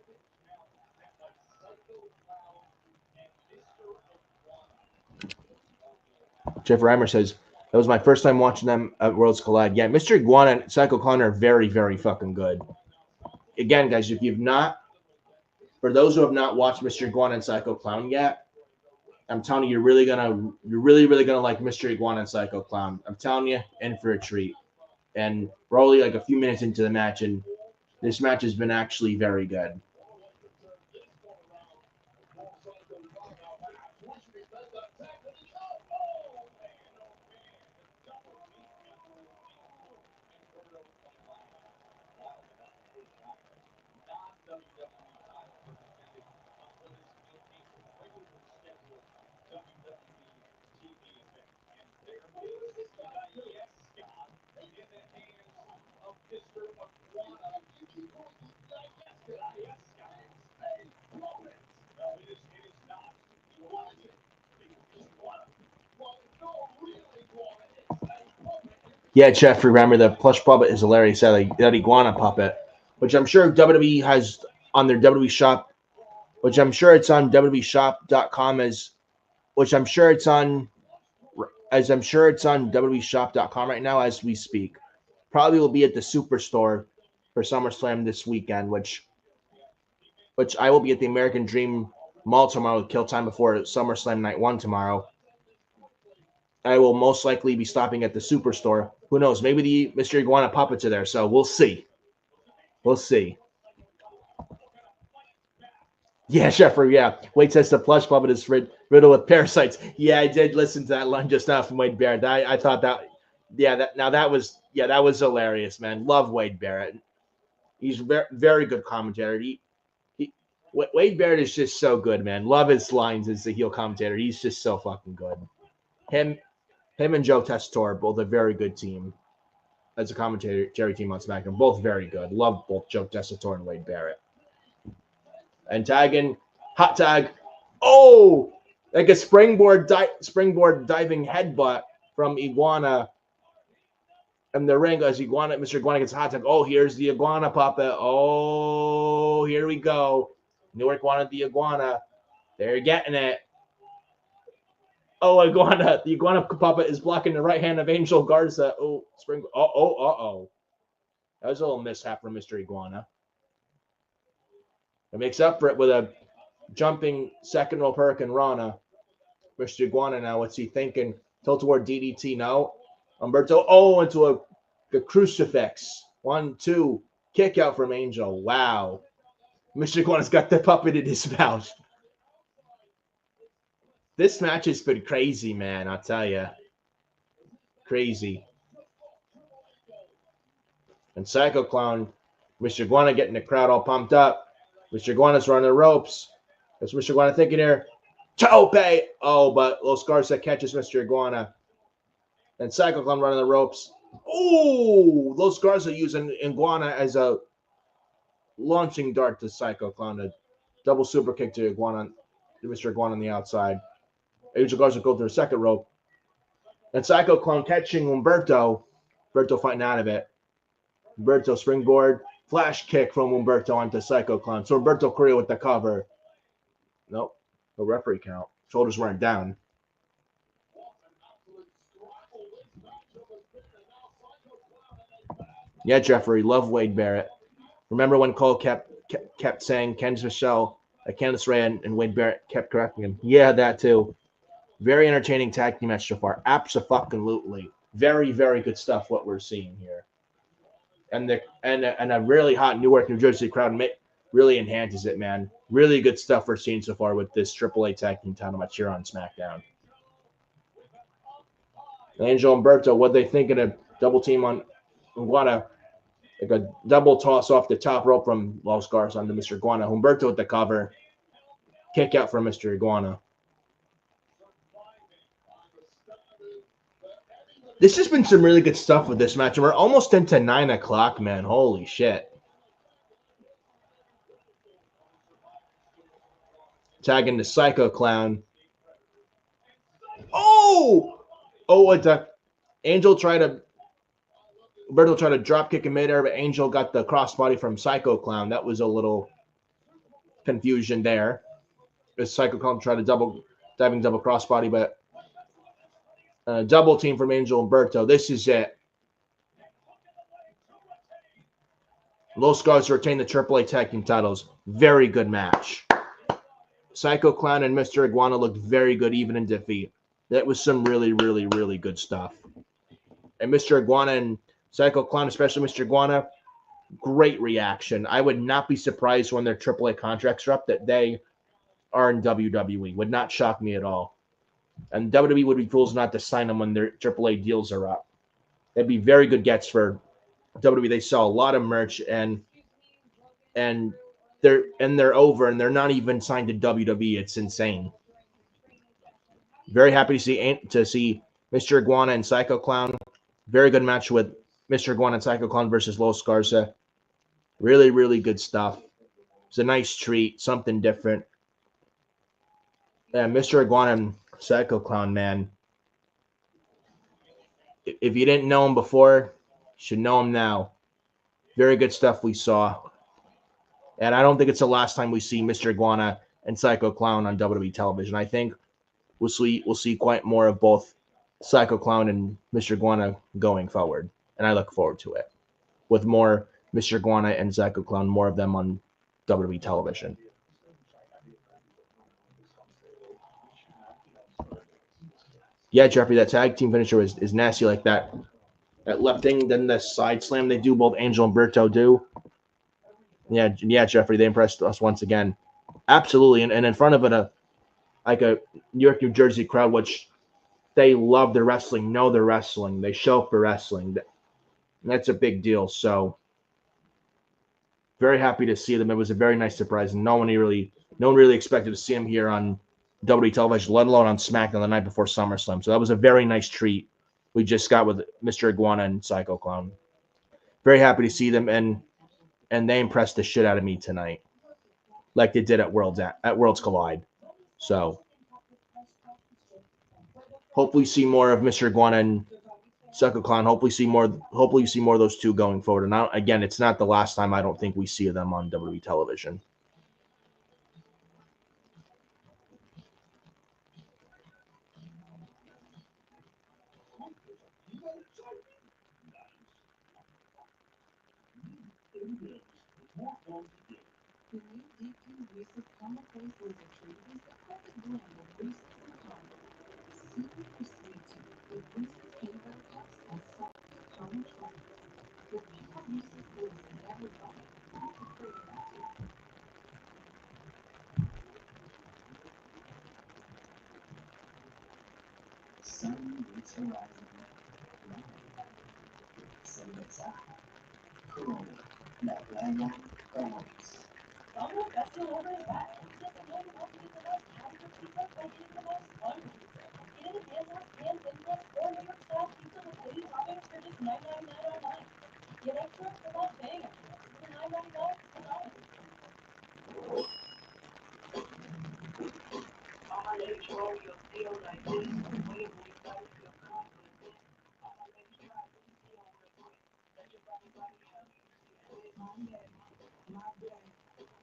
Jeff Reimer says, that was my first time watching them at Worlds Collide. Yeah, Mr. Iguana and Psycho Clown are very, very fucking good. Again, guys, for those who have not watched Mr. Iguana and Psycho Clown yet, I'm telling you, you're really gonna like Mr. Iguana and Psycho Clown. I'm telling you, in for a treat. And we're only like a few minutes into the match, and this match has been actually very good. Yeah, Jeffrey, remember the plush puppet is hilarious. That iguana puppet, which I'm sure WWE has on their WWE shop, which I'm sure it's on WWEshop.com I'm sure it's on WWEshop.com right now as we speak. Probably will be at the Superstore for SummerSlam this weekend, which I will be at the American Dream Mall tomorrow with Kill Time before SummerSlam Night 1 tomorrow. I will most likely be stopping at the Superstore. Who knows? Maybe the Mr. Iguana puppets are there, so we'll see. We'll see. Yeah, Jeffrey, yeah. Wade says the plush puppet is riddled with parasites. Yeah, I did listen to that line just now from Wade Barrett. I thought that, that was hilarious, man. Love Wade Barrett. He's very, very good commentator. Wade Barrett is just so good, man. Love his lines as the heel commentator. He's just so fucking good. Him and Joe Tessitore are both a very good team as a commentary team on SmackDown. Both very good. Love both Joe Tessitore and Wade Barrett. And tagging, hot tag. Oh, like a springboard diving headbutt from Iguana in the ring as Mr. Iguana gets a hot tag. Oh, here's the Iguana puppet. Oh, here we go. Newark wanted the Iguana. They're getting it. Oh, Iguana. The Iguana puppet is blocking the right hand of Angel Garza. Oh, uh-oh. That was a little mishap from Mr. Iguana. It makes up for it with a jumping second rope Hurricane Rana. Mr. Iguana now, what's he thinking? Tilt toward DDT, no. Humberto, into a crucifix. 1, 2, kick out from Angel. Wow. Mr. Iguana's got the puppet in his mouth. This match has been crazy, man, I'll tell you. Crazy. And Psycho Clown, Mr. Iguana getting the crowd all pumped up. Mr. Iguana's running the ropes. What's Mr. Iguana thinking here? Tope! Oh, but Los Garza catches Mr. Iguana. And Psycho Clown running the ropes. Oh, Los Garza using Iguana as a launching dart to Psycho Clown. A double super kick to Mr. Iguana on the outside. Angel Garza go through the second rope. And Psycho Clown catching Humberto. Humberto fighting out of it. Humberto springboard. Flash kick from Humberto onto Psycho Clown. So Humberto Correa with the cover. Nope. No referee count. Shoulders weren't down. Yeah, Jeffrey. Love Wade Barrett. Remember when Cole kept saying Ken's Michelle, Candice Ray, and Wade Barrett kept correcting him? Yeah, that too. Very entertaining tag team match so far. Abso-fucking-lutely. Very, very good stuff what we're seeing here. And a really hot Newark, New Jersey crowd really enhances it, man. Really good stuff we're seeing so far with this AAA tag team title match here on SmackDown. Angel Humberto, what they thinking of double team on Iguana? Like a double toss off the top rope from Los Garza onto Mr. Iguana. Humberto with the cover. Kick out from Mr. Iguana. This has been some really good stuff with this match. We're almost into 9 o'clock, man. Holy shit. Tagging the Psycho Clown. Oh! Angel tried to... Humberto tried to drop kick in midair, but Angel got the crossbody from Psycho Clown. That was a little confusion there. As Psycho Clown tried to diving double crossbody, but double team from Angel Humberto. This is it. Los Garza retain the AAA tag team titles. Very good match. Psycho Clown and Mr. Iguana looked very good even in defeat. That was some really, really, really good stuff. And Mr. Iguana and Psycho Clown, especially Mr. Iguana, great reaction. I would not be surprised when their AAA contracts are up that they are in WWE. Would not shock me at all. And WWE would be fools not to sign them when their AAA deals are up. That'd be very good gets for WWE. They sell a lot of merch and they're over and they're not even signed to WWE. It's insane. Very happy to see Mr. Iguana and Psycho Clown. Very good match with Mr. Iguana and Psycho Clown versus Los Garza. Really, really good stuff. It's a nice treat, something different. Yeah, Mr. Iguana and Psycho Clown, man. If you didn't know him before, you should know him now. Very good stuff we saw. And I don't think it's the last time we see Mr. Iguana and Psycho Clown on WWE television. I think we'll see quite more of both Psycho Clown and Mr. Iguana going forward. And I look forward to it. With more Mr. Iguana and Psycho Clown, more of them on WWE television. Yeah, Jeffrey, that tag team finisher is nasty like that. That left thing, then the side slam they do, both Angel and Berto do. Yeah, Jeffrey, they impressed us once again. Absolutely, and in front of a New York, New Jersey crowd, which they love their wrestling, know their wrestling. They show up for wrestling. That's a big deal. So very happy to see them. It was a very nice surprise, and no one really expected to see him here on WWE television, let alone on SmackDown the night before SummerSlam. So that was a very nice treat we just got with Mr. Iguana and Psycho Clown. Very happy to see them, and they impressed the shit out of me tonight, like they did at Worlds Collide. So hopefully see more of Mr. Iguana and Psycho Clown. Hopefully see more of those two going forward. And again, it's not the last time I don't think we see them on WWE television. deeply racist commonplace wizardry is the perfect blend of Reese's and caramel. Savory sweet tooth with Reese's peanut butter cups and salted caramel truffles. The pure Reese's bliss in every bite. All for craving that too. Sun meets horizon. Sun meets out. Cool. La playa always. Someone best to order the back and just know you want to get the most category pizza by getting the most fun pizza. Get an Advanced Pan Thin Crust or New York style pizza with 80 toppings for just $9.99 online. Get extra without paying extra with the $9.99 design. I'ma let you roll your feel like this. Wait, wait, gotta feel confident. I'ma let you ride with the feel real quick. Let your body up. My neck, my back,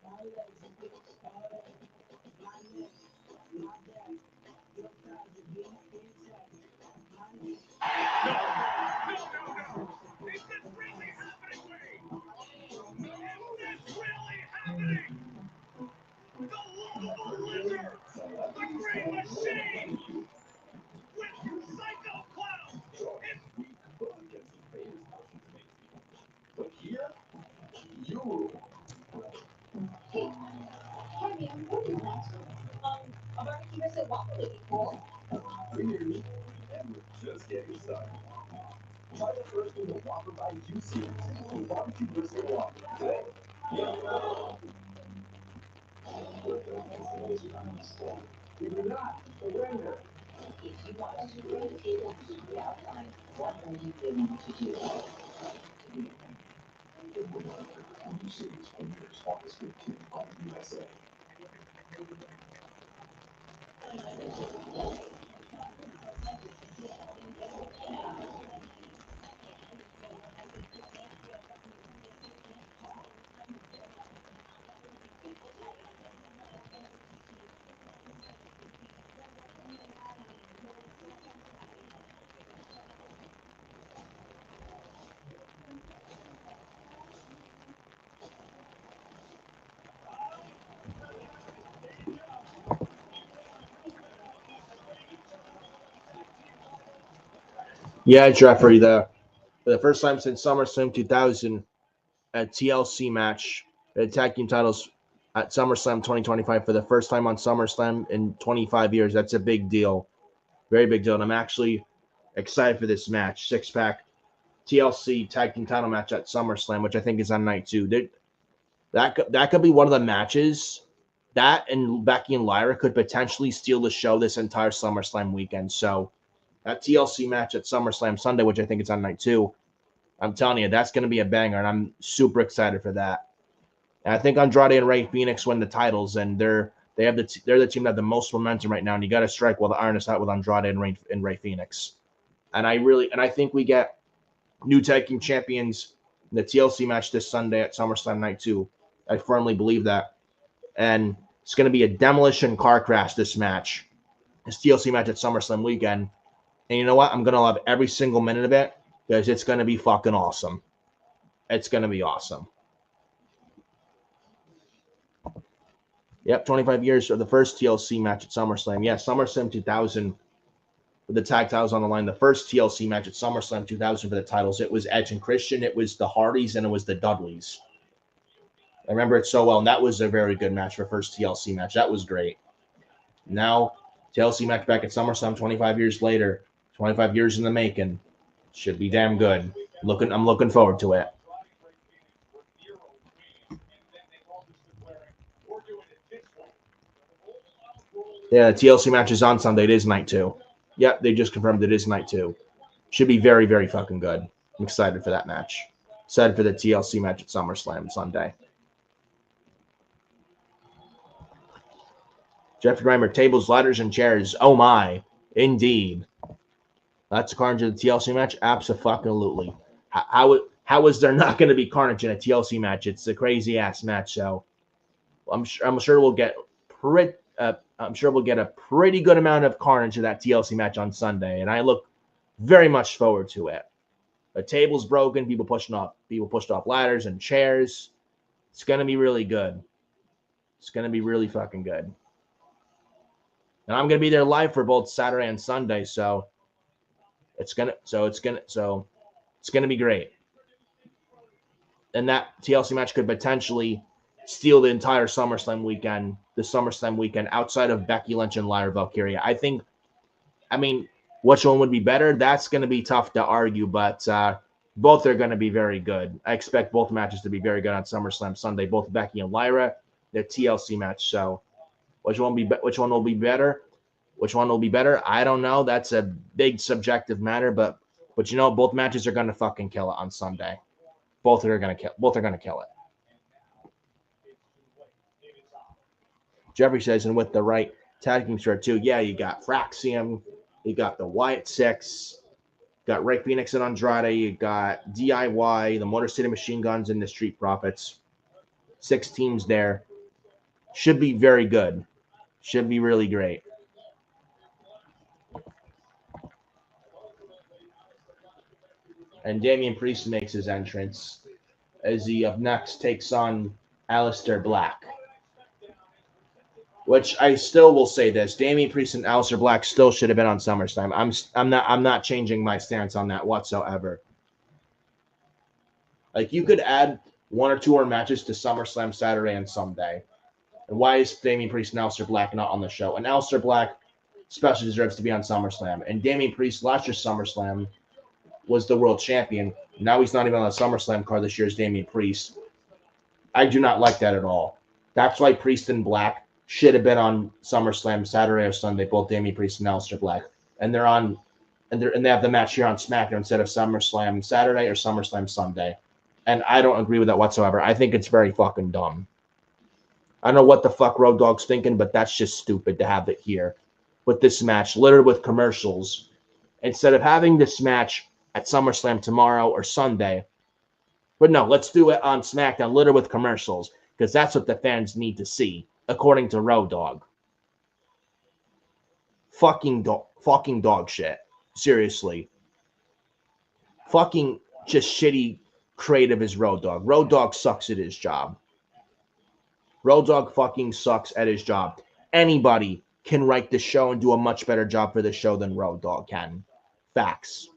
my legs, my legs, my neck, my back. Your thighs are getting intact. My neck, Is this really happening, Wade? Is this really happening? The lovable lizard, the great machine, with psycho clown. It's but here, you. Hey man, what do you want? A barbecue roasted waffle would be cool. Really, and we're just getting started. Try the first in the Whopper by UC. The barbecue brisket Whopper today. If you're not, surrender. If you want to bring people to the outline, what are you willing to do? UC is Premier's August 15th on USA. Yeah, Jeffrey, for the first time since SummerSlam 2000, a TLC match, the tag team titles at SummerSlam 2025 for the first time on SummerSlam in 25 years. That's a big deal. Very big deal. And I'm actually excited for this match. Six pack TLC tag team title match at SummerSlam, which I think is on night two. That could be one of the matches. That and Becky and Lyra could potentially steal the show this entire SummerSlam weekend. So that TLC match at SummerSlam Sunday, which I think is on night two, I'm telling you, that's going to be a banger, and I'm super excited for that. And I think Andrade and Ray Phoenix win the titles, and they're the team that have the most momentum right now. And you got to strike while the iron is hot with Andrade and Ray Phoenix. And I think we get new tag team champions in the TLC match this Sunday at SummerSlam Night 2. I firmly believe that. And it's going to be a demolition car crash, this match. This TLC match at SummerSlam weekend. And you know what? I'm going to love every single minute of it because it's going to be fucking awesome. It's going to be awesome. Yep, 25 years for the first TLC match at SummerSlam. Yeah, SummerSlam 2000 with the tag titles on the line. The first TLC match at SummerSlam 2000 for the titles. It was Edge and Christian. It was the Hardys, and it was the Dudleys. I remember it so well, and that was a very good match for first TLC match. That was great. Now, TLC match back at SummerSlam 25 years later, 25 years in the making. Should be damn good. I'm looking forward to it. Yeah, the TLC match is on Sunday. It is night two. Yep, they just confirmed it is night two. Should be very, very fucking good. I'm excited for that match. Excited for the TLC match at SummerSlam Sunday. Jeffrey Reimer, tables, ladders, and chairs. Oh my, indeed. That's a carnage in the TLC match? Absolutely. How is there not going to be carnage in a TLC match? It's a crazy ass match. So I'm sure we'll get a pretty good amount of carnage in that TLC match on Sunday, and I look very much forward to it. The table's broken. People pushed off ladders and chairs. It's going to be really good. It's going to be really fucking good. And I'm going to be there live for both Saturday and Sunday, so it's going to be great. And that TLC match could potentially steal the entire SummerSlam weekend, outside of Becky Lynch and Lyra Valkyria. I mean, which one would be better? That's going to be tough to argue, but both are going to be very good. I expect both matches to be very good on SummerSlam Sunday, both Becky and Lyra, their TLC match. So which one will be better? Which one will be better? I don't know. That's a big subjective matter, but you know, both matches are going to fucking kill it on Sunday. Both are going to kill it. Jeffrey says, and with the right tag team start too. Yeah, you got Fraxium, you got the Wyatt Six, got Ray Phoenix and Andrade, you got DIY, the Motor City Machine Guns, and the Street Profits. 6 teams there. Should be very good. Should be really great. And Damian Priest makes his entrance as he up next takes on Aleister Black. Which I still will say this: Damian Priest and Aleister Black still should have been on SummerSlam. I'm not changing my stance on that whatsoever. Like, you could add 1 or 2 more matches to SummerSlam Saturday and Sunday. And why is Damian Priest and Aleister Black not on the show? And Aleister Black especially deserves to be on SummerSlam. And Damian Priest last year's SummerSlam was the world champion. Now he's not even on the SummerSlam card this year as Damian Priest. I do not like that at all. That's why Priest and Black should have been on SummerSlam Saturday or Sunday, both Damian Priest and Aleister Black. And they're on, and they have the match here on Smackdown instead of SummerSlam Saturday or SummerSlam Sunday. And I don't agree with that whatsoever. I think it's very fucking dumb. I don't know what the fuck Road Dogg's thinking, but that's just stupid to have it here with this match littered with commercials. Instead of having this match at SummerSlam tomorrow or Sunday. But no, let's do it on SmackDown littered with commercials, because that's what the fans need to see, according to Road Dogg. Fucking dog shit. Seriously. Fucking just shitty creative is Road Dogg. Road Dogg sucks at his job. Road Dogg fucking sucks at his job. Anybody can write the show and do a much better job for the show than Road Dogg can. Facts.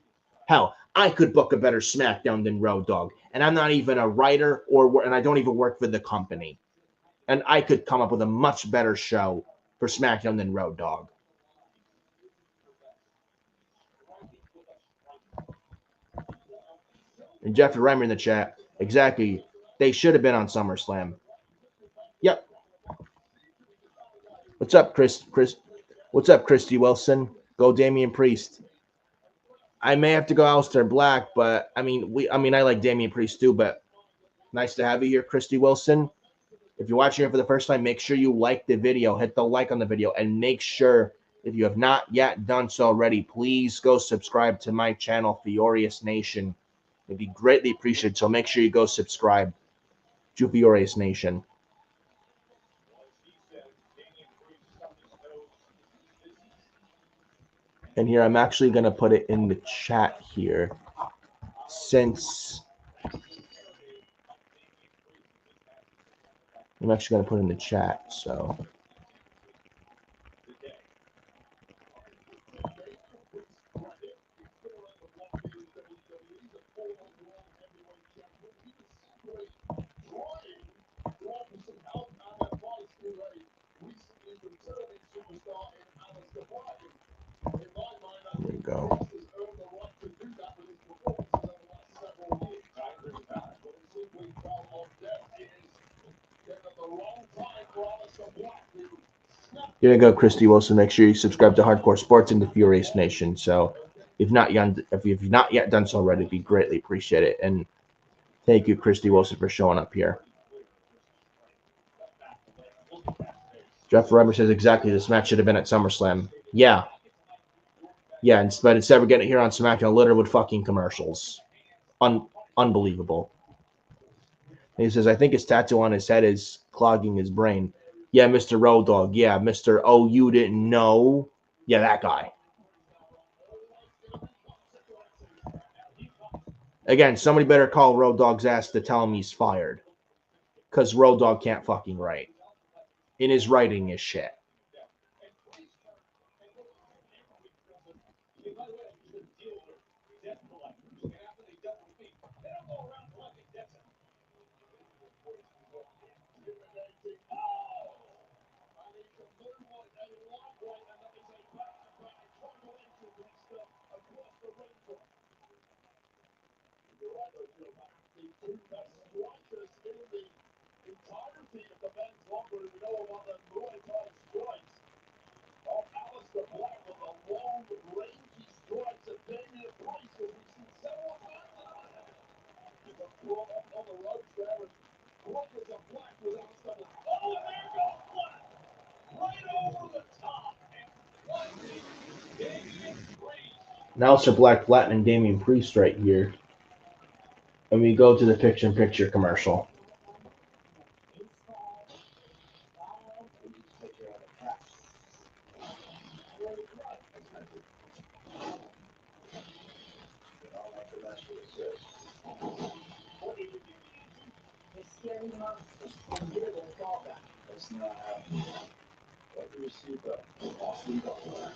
Hell, I could book a better SmackDown than Road Dogg, and I'm not even a writer, and I don't even work for the company. And I could come up with a much better show for SmackDown than Road Dogg. And Jeffrey Reimer in the chat, exactly. They should have been on SummerSlam. Yep. What's up, Chris? What's up, Christy Wilson? Go Damian Priest. I may have to go Aleister Black, but I like Damian Priest too, but nice to have you here, Christy Wilson. If you're watching it for the first time, make sure you like the video, hit the like on the video, and make sure, if you have not yet done so already, please go subscribe to my channel, Furious Nation. It'd be greatly appreciated, so make sure you go subscribe to Furious Nation. And here, I'm actually going to put it in the chat here, since I'm actually going to put it in the chat, so. There we go. Here you go, Christy Wilson. Make sure you subscribe to Hardcore Sports and the Furious Nation. So, if you've not yet done so already, it'd be greatly appreciated. And thank you, Christy Wilson, for showing up here. Jeff Reimer says exactly this match should have been at SummerSlam. Yeah. Yeah, but instead we're getting it here on SmackDown littered with fucking commercials. Unbelievable. And he says, I think his tattoo on his head is clogging his brain. Yeah, Mr. Road Dogg. Yeah, Mr. Oh, you didn't know? Yeah, that guy. Again, somebody better call Road Dogg's ass to tell him he's fired. Because Road Dogg can't fucking write. And his writing is shit. Yeah. And Priest, and look, everybody doesn't. By the way, I used to deal with debt collectors, and after they dealt with me, they don't go around collecting debts anymore. Intimidating. Oh! And he can move like a lightweight, and that is a back-to-back combination blister across the ring from you're right, though, Joe. The two best strikers in the entirety of the men's locker room. We know about the Muay Thai strikes of Alistair Black with the long, rangy strikes of Damian Priest, as we've seen several times tonight. He's brought up on the ropes there, and quick as a Black with Alistair Black. Oh, and there goes Black! Right over the top and finding Damian Priest. Now Sir Black flattening Damian Priest right here. And we go to the picture-in-picture commercial. The scary monster. Invisible fallback. That's not happening. Let me receive the costly dollar.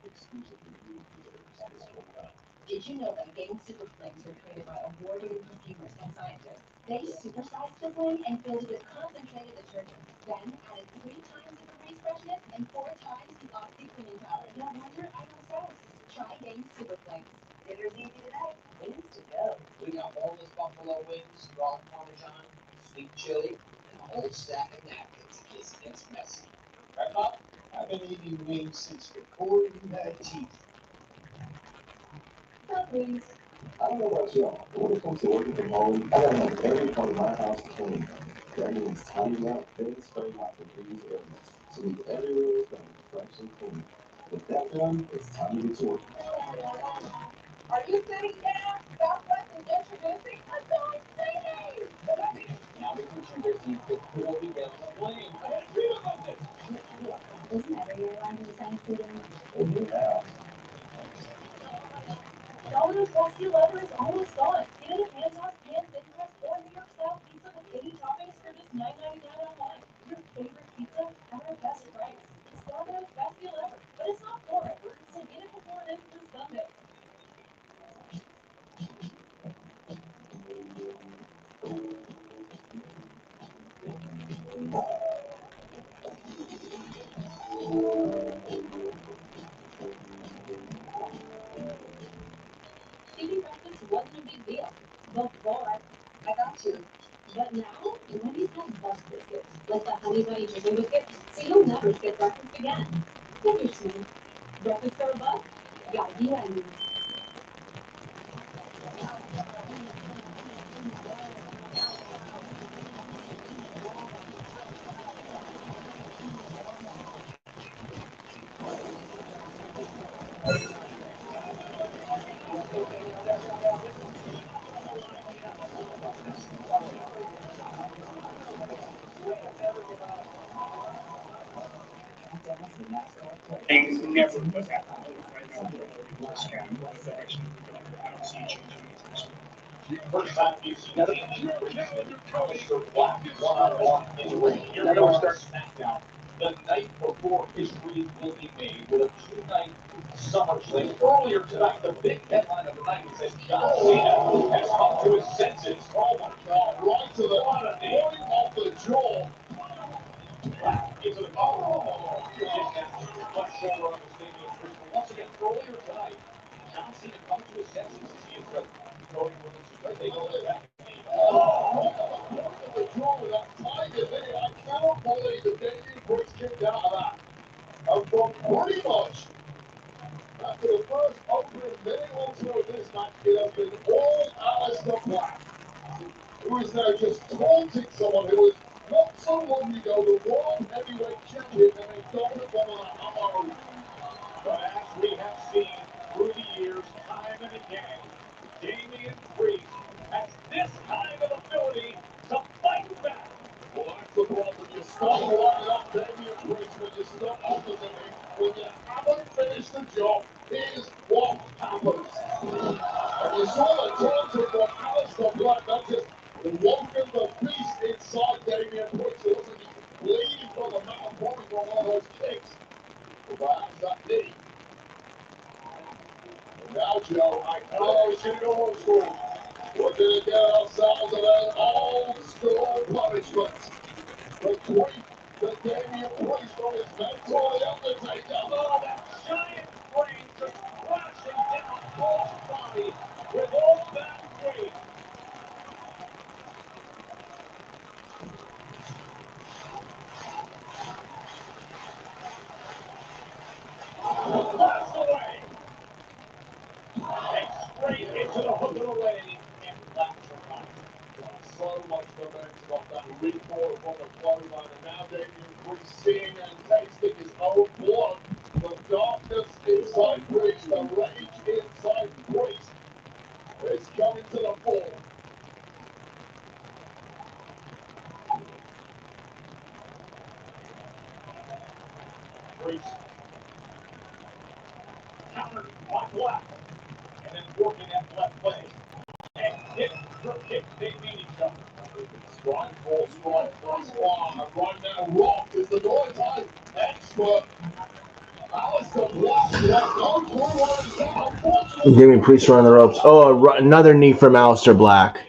Exclusively new users this whole time. Did you know that game super flings were created by award-winning perfumers and scientists? They supersized the flame and filled it with concentrated detergent, then added 3 times the Febreze freshness and 4 times the Oxy cleaning power. No wonder I know so. Try Game Super Flings. Dinner's easy today. Wins to go. We got boneless buffalo wings, raw parmesan, sweet chili, and a whole stack of napkins in case it gets messy. Grandma, I've been eating wings since before you had teeth. Not wings. I don't know about y'all, but when it comes to working from home, I gotta have every part of my house clean. That means tidying up, then spraying out the breeze areas. So leave everywhere is done fresh and clean. With that done, it's time to get to work. Are you sitting down? Southwest is introducing a dog training. Now we put you with you before we get on the plane. I had a dream about this. Isn't every airline designed for them? Yeah. Domino's Frosty Leather is almost gone. Get it at Hands-On, Pan, Thin Crust, or New York Style Pizza with any toppings for just $9.99 online. Your favorite pizza at our best price. It's Domino's Frosty Leather, but it's not forever, so get it before it ends this Sunday. Eating breakfast wasn't a big deal. Before, I got to. But now, Wendy's has best biscuits, like the Honey Bunny Chicken Biscuit, so you'll never skip breakfast again. Finish me. Breakfast for a buck? Gotta be Wendy's. Things never was happening right now. I don't see you changing anytime soon. First time you've seen Mr. Black one-on-one in the ring. Here we are at Smackdown. The night before history will be made with a 2-night SummerSlam. Earlier tonight, the big headline of the night is that John Cena has come to his senses. Oh my God! Right to the point of the jaw. Into the left shoulder on the stadium. Once again, earlier tonight, John Cena coming to his senses as he is going with his they go to that. The jaw with that tiger there. I cannot believe that Damian Priest kicked out of that. And from pretty much after the first opening minute or two of this match, it has been all Alistair Black, who is now just taunting someone who is not so long ago the World Heavyweight Champion and a dominant one on a hammer. But as we have seen through the years, time and again, Damian Priest has this kind of ability to fight back. Well, that's the problem. You start lining up Damian Priest when you start opposite him. When you haven't finished the job, here's what happens. And you saw the taunting from Alistair Black. That just woken the beast Joe. Oh, we should go old school. We're going to get ourselves an old school punishment. The tweet that Damian Priest on his mentor, the Undertaker. Oh, that giant frame just crashing down Paul's body with all that weight. Blast away. And straight into the hook of the leg. And Black survives. So much momentum off that recoil from the clothesline, and now Damian Priest seeing and tasting his own blood. The darkness inside Priest, the rage inside Priest is coming to the fore. Priest countered by Black. And then working that left leg. And hit, drip kick, they meet each other. Strike, full strike, plus one. Right now, Rock is the Muay Thai expert. Alistair Black has no clue what he's done. Unfortunately, Damian Priest running the ropes. Oh, another knee from Aleister Black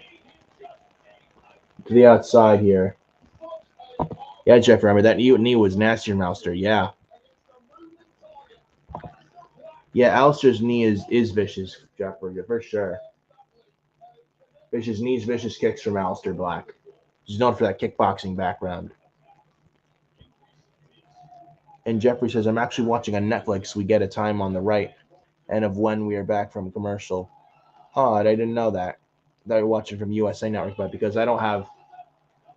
to the outside here. Yeah, Jeff, remember that knee was nasty from Aleister. Yeah. Yeah, Aleister's knee is vicious, Jeff, for sure. Vicious knees, vicious kicks from Aleister Black. He's known for that kickboxing background. And Jeffrey says, I'm actually watching on Netflix. We get a time on the right and of when we are back from commercial. I didn't know that. That you're watching from USA Network, but because I don't have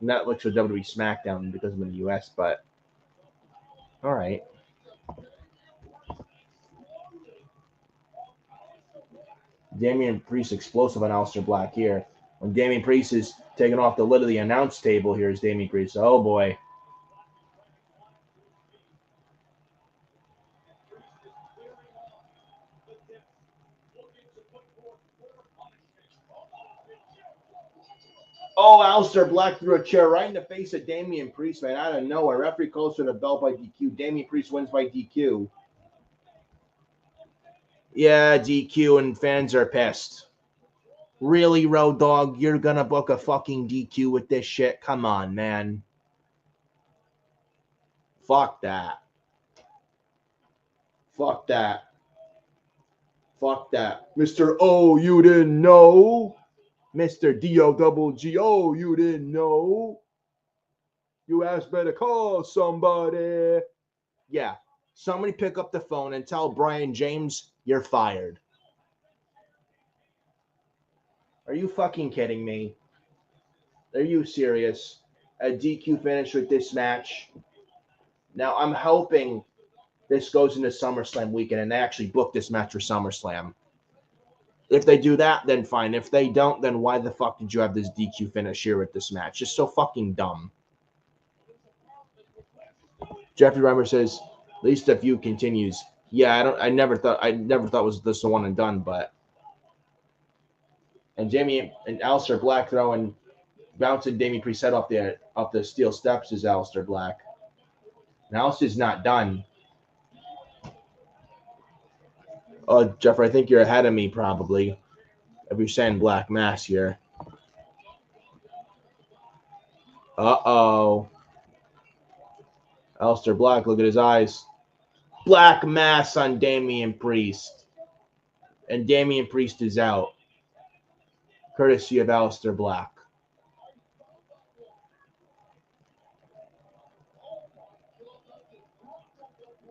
Netflix or WWE Smackdown because I'm in the US, but all right. Damian Priest explosive on Aleister Black here. When Damian Priest is taking off the lid of the announce table, here's Damian Priest. Oh boy. Oh, Aleister Black threw a chair right in the face of Damian Priest, man, out of nowhere. Referee calls for the belt by DQ. Damian Priest wins by DQ. Yeah, DQ, and fans are pissed. Really, Road Dogg? You're gonna book a fucking DQ with this shit? Come on, man. Fuck that. Fuck that. Fuck that. Mr. O, you didn't know? Mr. D-O-double-G-O, you didn't know? You asked better call somebody. Yeah. Somebody pick up the phone and tell Brian James you're fired. Are you fucking kidding me? Are you serious? A DQ finish with this match? Now, I'm hoping this goes into SummerSlam weekend and they actually book this match for SummerSlam. If they do that, then fine. If they don't, then why the fuck did you have this DQ finish here with this match? Just so fucking dumb. Jeffrey Reimer says, at least the feud continues. Yeah, I never thought was this the one and done, but and Jamie and Aleister Black throwing bouncing Damian Priest head up the steel steps is Aleister Black. And Aleister's not done. Oh, Jeffrey, I think you're ahead of me probably. If you're saying Black Mass here. Uh-oh. Aleister Black, look at his eyes. Black Mass on Damian Priest. And Damian Priest is out. Courtesy of Aleister Black.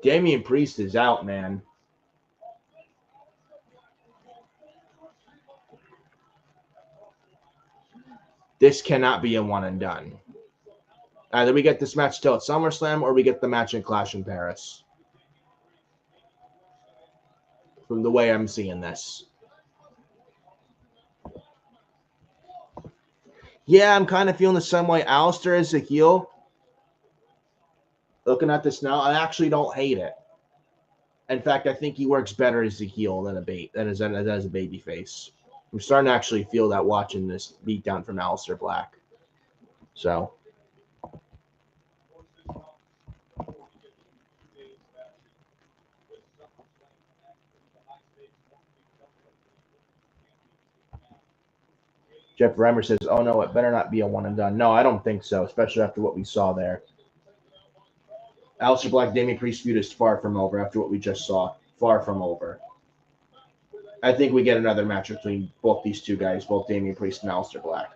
Damian Priest is out, man. This cannot be a one and done. Either we get this match still at SummerSlam or we get the match in Clash in Paris. From the way I'm seeing this. Yeah, I'm kind of feeling the same way. Aleister is a heel. Looking at this now, I actually don't hate it. In fact, I think he works better as a heel than as a baby face. I'm starting to actually feel that watching this beatdown from Aleister Black. So. Jeff Reimer says, "Oh no, it better not be a one and done." No, I don't think so, especially after what we saw there. Aleister Black Damian Priest feud is far from over after what we just saw. Far from over. I think we get another match between both these two guys, both Damian Priest and Aleister Black.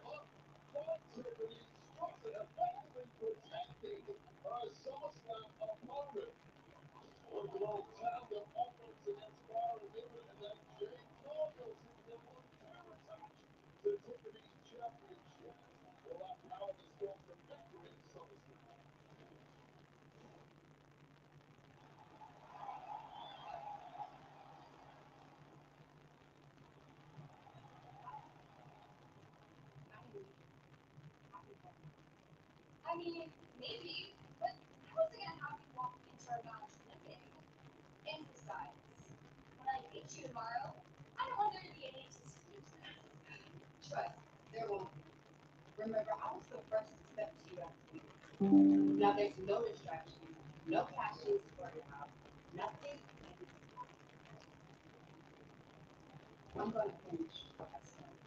I mean, maybe, but how's it gonna have you walking into our match limping? And besides, when I meet you tomorrow, I don't want there to be any excuses. Trust, there won't be. Remember, I was the first to step to you after you. Now there's no distractions, no passions for your house, nothing. I'm gonna finish what I started.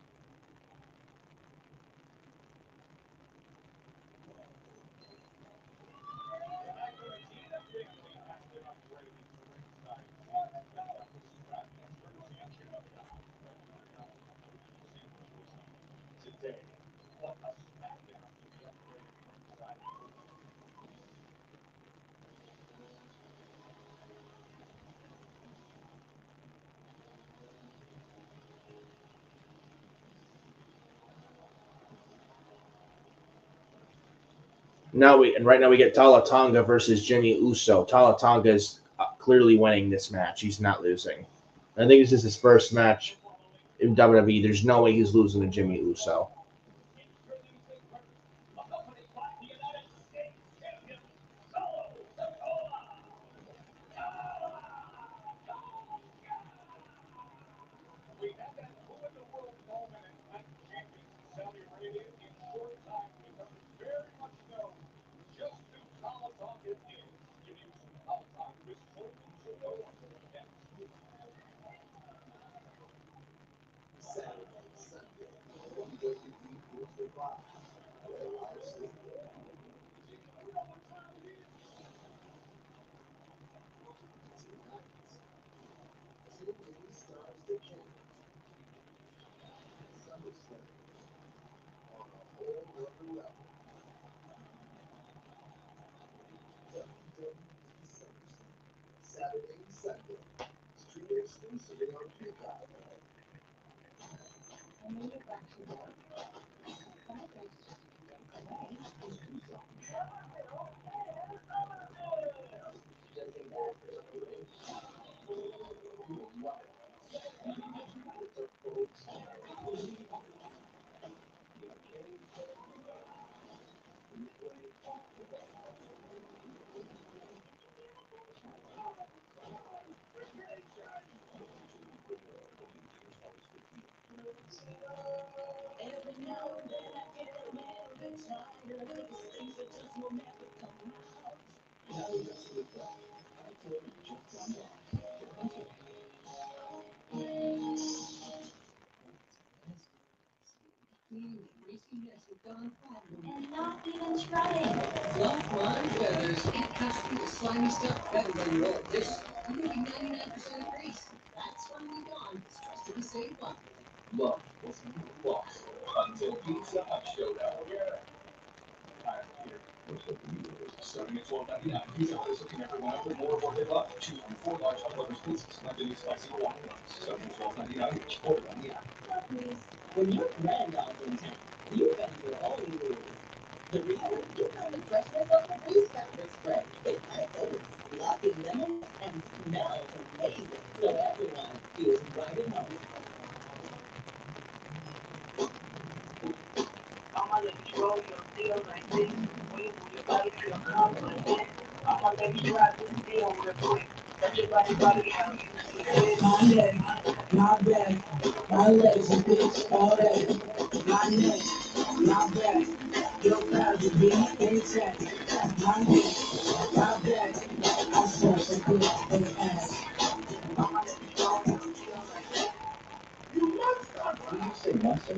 Today, what a Smackdown to be upgraded ringside. Right now we get Tala Tonga versus Jimmy Uso. Tala Tonga is clearly winning this match. He's not losing. I think this is his first match in WWE. There's no way he's losing to Jimmy Uso. We had that who in the world moment in Night Champions in Saudi Arabia. In short time, become very much known just who Tala Tonga is. Giving you some Tala Tonga is total to no one. Next. Saturday, Sunday, WWE rules the block. Their live sleep. Tonight, TNT stars the king. SummerSlam on a whole other level. WWE SummerSlam. Saturday, Sunday. Stream exclusively on Peacock. And not even trying. Fluff my feathers. Ain't touching the slimy stuff better than your old dish. You can be 99% grease. That's why we gone. It's trusted to save fun. Love was even lost until Pizza Hut showed up. Hi, Peter. Starting at $12.99, Pizza Hut is hooking everyone up with more of what they love. Choose from 4 large hot lovers pizzas, like the new spicy guac ones. Starting at $12.99 each. Order on the app. When your granddog's in town, you got your own rules. The reason you found the freshness of the grease pepper spray. It icons, lucky lemons, and smells amazing. So everyone feels right at home. I'm gonna let you roll your deal like this. Wait for your body to come like this. I'm gonna let you ride this deal real quick. Let your body out. My neck, my back, my legs, bitch, all that. My neck, my back, your powder be intact. My neck, my back, I saw some good in the ass. I'm gonna let you roll your deal like this. You must stop. When you say monster,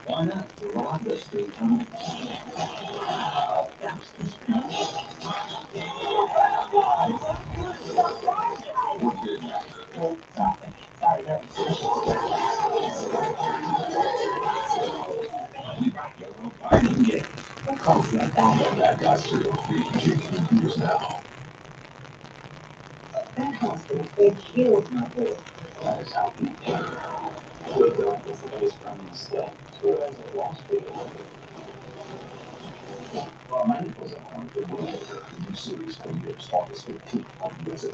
Why not? We're on the street. That guy's real feet now. That hospital, it kills my boy. That is how we Good dog is the base from the step. Who has a lost video? Well, many was on the world the new series for years, August 15th on USA.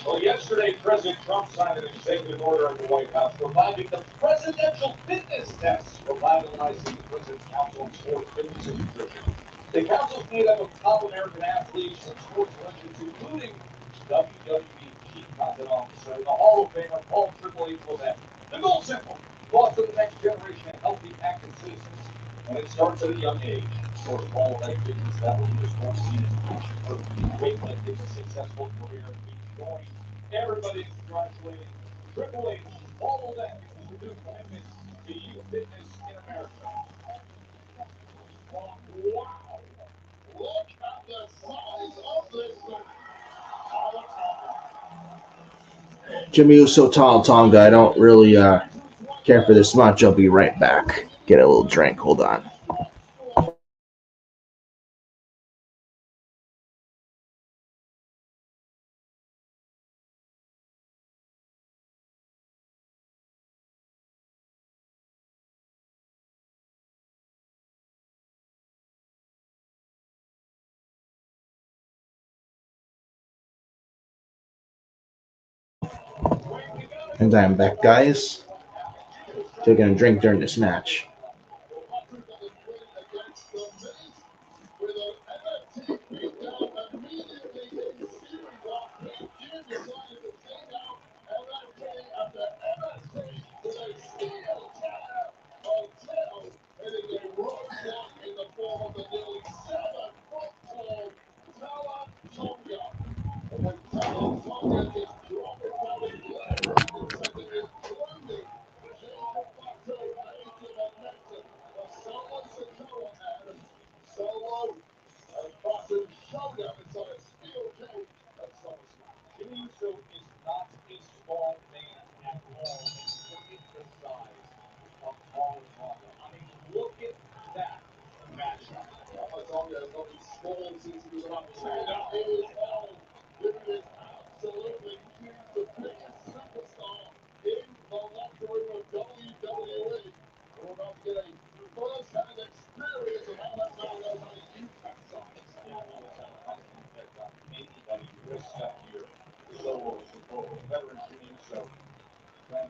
Well, yesterday, President Trump signed an executive order at the White House reviving the presidential fitness test, revitalizing the President's Council on Sport Fitness and Nutrition. The council's made up of top American athletes and sports legends, including WWE Chief Content Officer and the Hall of Famer Paul Triple H Levesque. The goal simple: foster the next generation of healthy, active citizens, and it starts at a young age. Of course, Paul had fitness that was his one season for weightlifting, a successful career. He joined everybody congratulating Triple H, Paul Levesque, with the new commitment to youth fitness in America. Wow. Look at the size of this thing. Jimmy Uso, Tonga. I don't really care for this much. I'll be right back. Get a little drink. Hold on. And I'm back, guys. Taking a drink during this match. Jimmy Uso is not a small man at all. And look at the size of Paul Tonga. I mean, look at that matchup. Tonga has not been small since he was about 10 years old. Giving is absolutely huge, the biggest superstar in the locker room of WWE. We're about to get a first-hand experience of how that man knows how to use that size. Anybody risk up here. Solo, veteran Jimmy Uso. Then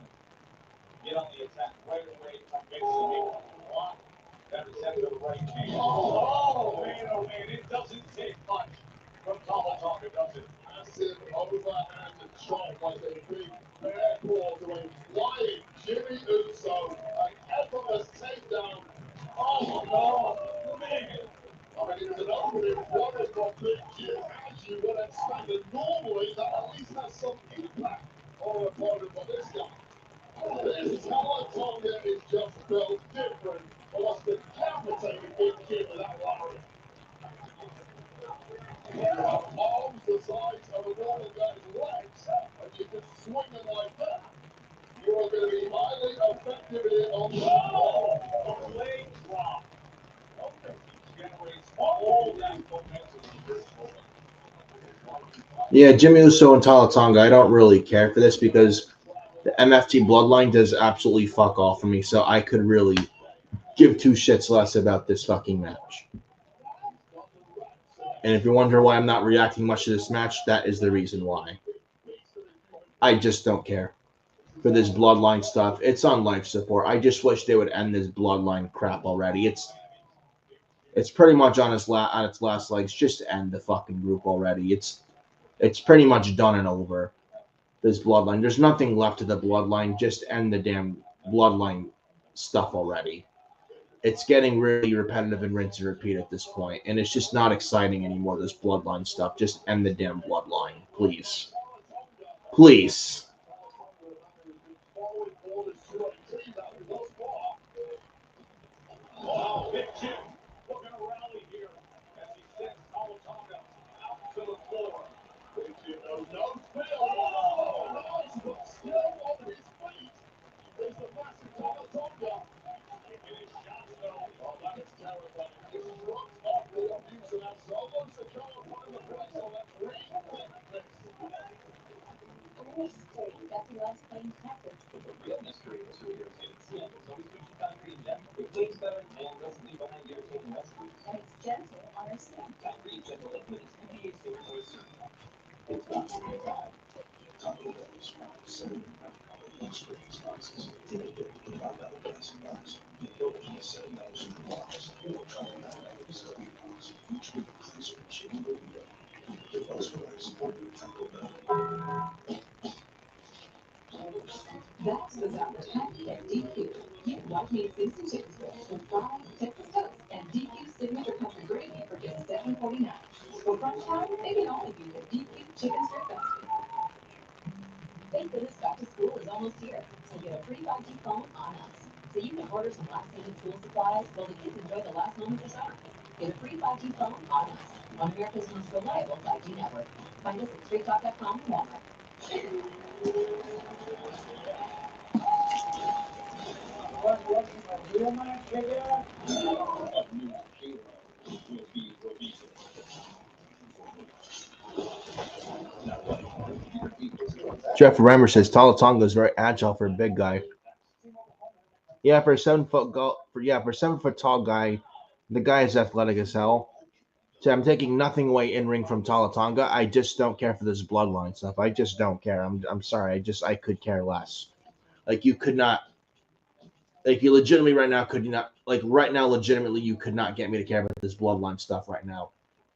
get on the attack right away, convincingly. Block that attack to the right hand. Oh, man, it doesn't take much from Tonga, does it? Massive overhand chop like a big bear claw to a flying Jimmy Uso. An effortless takedown. Oh, no, man. I mean, it was an opening one from Big Jim, as you would expect. And normally, that at least has some impact on an opponent, but this guy. This Tonga is just built different. Wants to decapitate Big Jim with that lariat. You have arms the size of a normal guy's legs, and you can swing them like that. You are going to be highly effective here on Oh, leg drop. Okay, he generates all that momentum in this moment. Yeah, Jimmy Uso and Tonga. I don't really care for this because the MFT bloodline does absolutely fuck all for me. So I could really give two shits less about this fucking match. And if you wonder why I'm not reacting much to this match, that is the reason why. I just don't care for this bloodline stuff. It's on life support. I just wish they would end this bloodline crap already. It's pretty much on its last legs. Just end the fucking group already. It's pretty much done and over. This bloodline. There's nothing left of the bloodline. Just end the damn bloodline stuff already. it's getting really repetitive and rinse and repeat at this point, and it's just not exciting anymore. This bloodline stuff. Just end the damn bloodline, please, please. Wow, big kick. Looking to rally here as he sends Talatanga out to the floor. Big kick, no spill. Whoa, nice, but still on his feet. There's the massive Talatanga. Taking his shots, though. Oh, that is terrifying. He shrugs off the abuse, and that's Solo Sikoa putting the price on that great quick fix. Becky loves playing Texas. The real mystery is who irritated skin. It's always good to concrete in general. It cleans better and doesn't leave behind irritating residues. And it's gentle on her skin. Concrete gentle liquid is EPA safe and moisture. It's not very bad. Taco Bell is from 7 extra spices. Today, the $5 gas box. The Hilton is $7 super box. Or $29 $70. Each with a crisp chicken burrito. The best price for your Taco Bell. That's without the happy at DQ. Get white meat Simpson chicken strips with fried Texas toast and DQ signature country gravy for just $7.49. For crunch time, they can only be the DQ chicken strip basket. Thank goodness back to school is almost here, so get a free 5G phone on us. So you can order some last-minute school supplies while the kids enjoy the last moments of summer. Get a free 5G phone on us on America's most reliable 5G network. Find us at straighttalk.com and Walmart. What a real match here. A new hero will be released. Jeff Remmer says Talatonga is very agile for a big guy. Yeah, for a 7 foot for a 7 foot tall guy, the guy is athletic as hell. So I'm taking nothing away in ring from Talatonga. I just don't care for this bloodline stuff. I just don't care. I'm sorry. I could care less. Like you could not. Like you legitimately right now could not. Like right now, legitimately you could not get me to care about this bloodline stuff right now.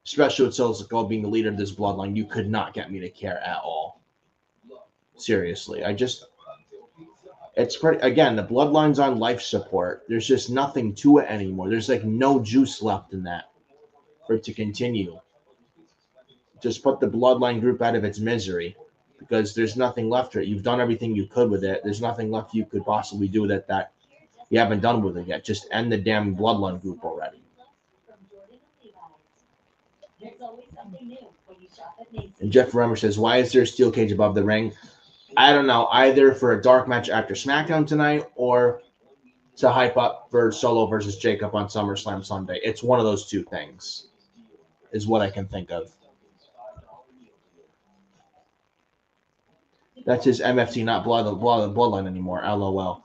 Especially with Solo Sikoa being the leader of this bloodline, you could not get me to care at all. Seriously, it's pretty. Again, the bloodline's on life support. There's just nothing to it anymore. There's like no juice left in that for it to continue. Just put the bloodline group out of its misery because there's nothing left to it. You've done everything you could with it. There's nothing left you could possibly do with it that you haven't done with it yet. Just end the damn bloodline group already. There's always something new when you shop at Macy's. And Jeff Remmer says, why is there a steel cage above the ring? I don't know, either for a dark match after SmackDown tonight or to hype up for Solo versus Jacob on SummerSlam Sunday. It's one of those two things is what I can think of. That's his MFT, not Bloodline anymore. LOL.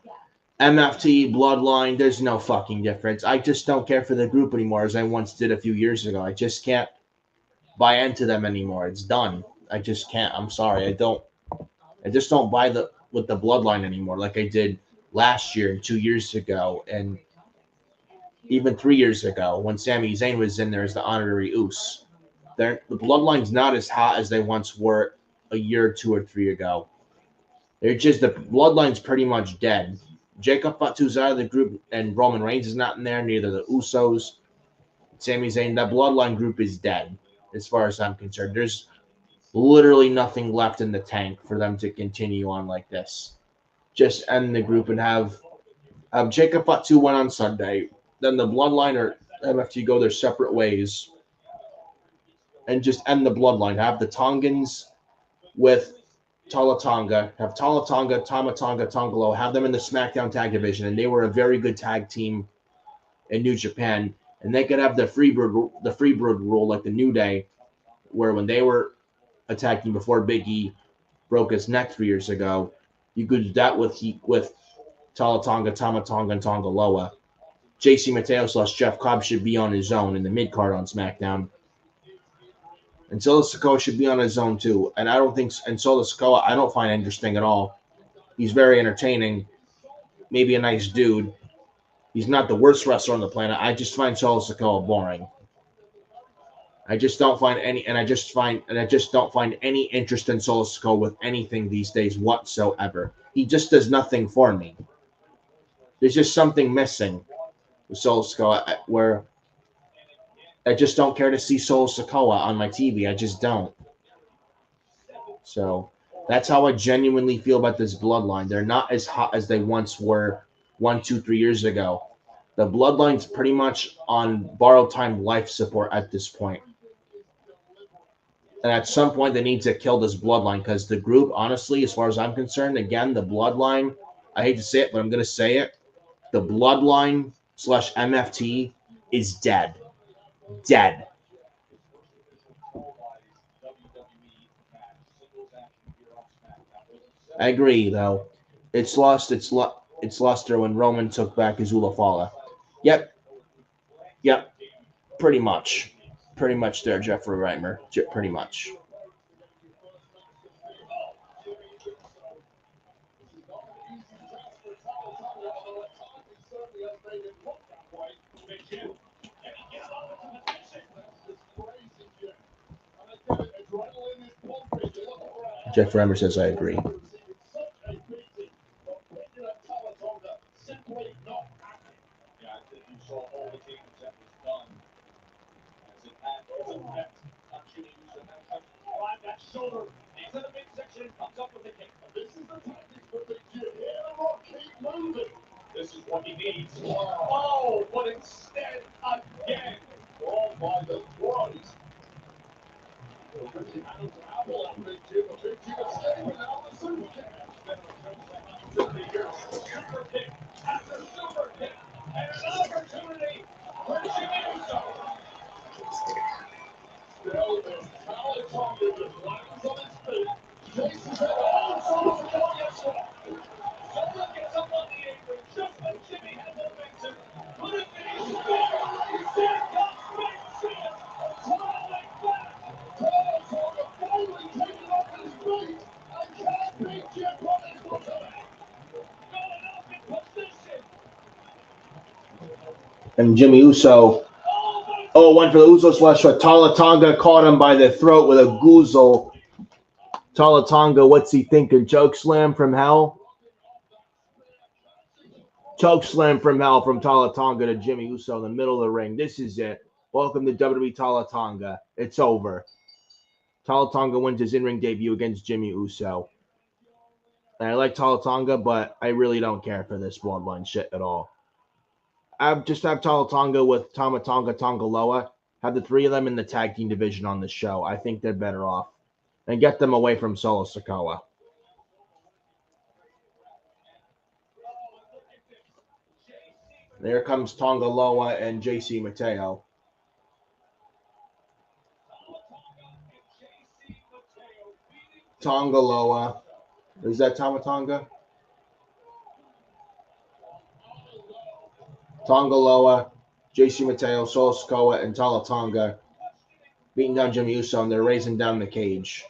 MFT, Bloodline, there's no fucking difference. I just don't care for the group anymore as I once did a few years ago. I just can't buy into them anymore. It's done. I just can't. I'm sorry. I just don't buy with the bloodline anymore like I did last year and 2 years ago and even 3 years ago when Sami Zayn was in there as the honorary Uso. The bloodline's not as hot as they once were a year or 2 or 3 ago. They're just, the bloodline's pretty much dead. Jacob Fatu's out of the group and Roman Reigns is not in there, neither the Usos. Sami Zayn, that bloodline group is dead as far as I'm concerned. There's literally nothing left in the tank for them to continue on like this. Just end the group and have Jacob Fatu win on Sunday. Then the bloodline or MFT go their separate ways. And just end the bloodline. Have the Tongans with Talatonga. Have Talatonga, Tamatonga, Tongalo. Have them in the SmackDown tag division. And they were a very good tag team in New Japan. And they could have the Freebird rule like the New Day, where when they were attacking before Big E broke his neck 3 years ago, you could do that with Talatonga, Tamatonga, and Tongaloa. JC Mateo / Jeff Cobb should be on his own in the mid card on SmackDown. And Solo Sikoa should be on his own too. And Solo Sikoa, I don't find interesting at all. He's very entertaining, maybe a nice dude. He's not the worst wrestler on the planet. I just find Solo Sikoa boring. I just don't find any interest in Solo Sikoa with anything these days whatsoever. He just does nothing for me. There's just something missing. with Solo Sikoa, where I just don't care to see Solo Sikoa on my TV. I just don't. So that's how I genuinely feel about this bloodline. They're not as hot as they once were 1, 2, 3 years ago. The bloodline's pretty much on borrowed time life support at this point. And at some point, they need to kill this bloodline because the group, honestly, as far as I'm concerned, again, the bloodline, I hate to say it, but I'm going to say it. The bloodline / MFT is dead. Dead. I agree, though. It's luster when Roman took back his Ulafala. Yep. Yep. Pretty much. Pretty much there, Jeffrey Reimer. Pretty much. Jeff Reimer says I agree. This is what he needs. Oh, but instead, again, all by the throat. Super kick after super kick, and an opportunity for Jimmy Uso. Still, there's talent on the lands on his feet. Jason said, oh, yes, sir. Someone gets up on the apron just when Jimmy had momentum. Could it be? Here comes Big Chance. Twirling back. Taylor finally taking off his feet. And can't beat Jim running for tonight. Going up in position. And Jimmy Uso. Oh, went for the Uso splash, but Tala Tonga caught him by the throat with a goozle. Tala Tonga, what's he thinking? Choke slam from hell? Choke slam from hell from Tala Tonga to Jimmy Uso in the middle of the ring. This is it. Welcome to WWE Tala Tonga. It's over. Tala Tonga wins his in-ring debut against Jimmy Uso. And I like Tala Tonga, but I really don't care for this bloodline shit at all. Just have Tala Tonga with Tama Tonga, Tonga Loa. Have the three of them in the tag team division on the show. I think they're better off. And get them away from Solo Sikoa. There comes Tonga Loa and JC Mateo. Tonga Loa. Is that Tama Tonga? Tonga Loa, JC Mateo, Solo Sikoa, and Tala Tonga beating down Jimmy Uso, and they're raising down the cage.